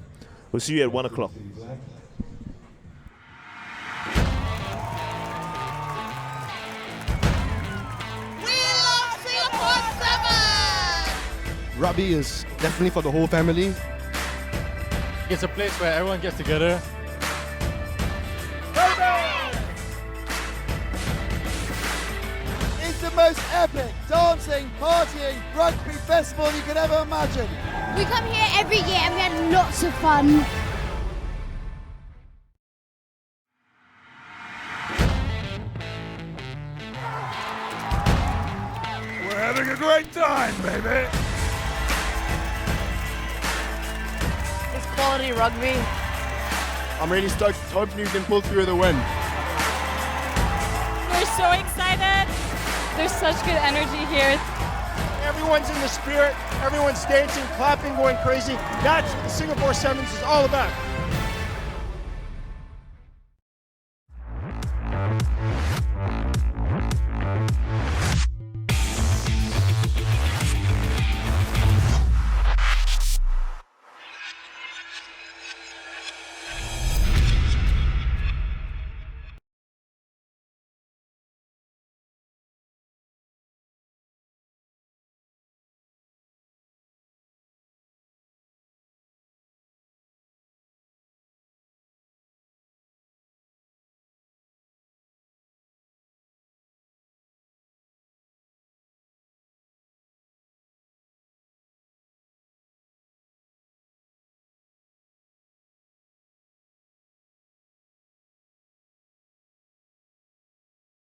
We'll see you at 1 o'clock. Rugby is definitely for the whole family. It's a place where everyone gets together. It's the most epic dancing, partying, rugby festival you could ever imagine. We come here every year and we had lots of fun. We're having a great time, baby. It's quality rugby. I'm really stoked. Hoping you can pull through the win. We're so excited. There's such good energy here. Everyone's in the spirit. Everyone's dancing, clapping, going crazy. That's what the Singapore Sevens is all about.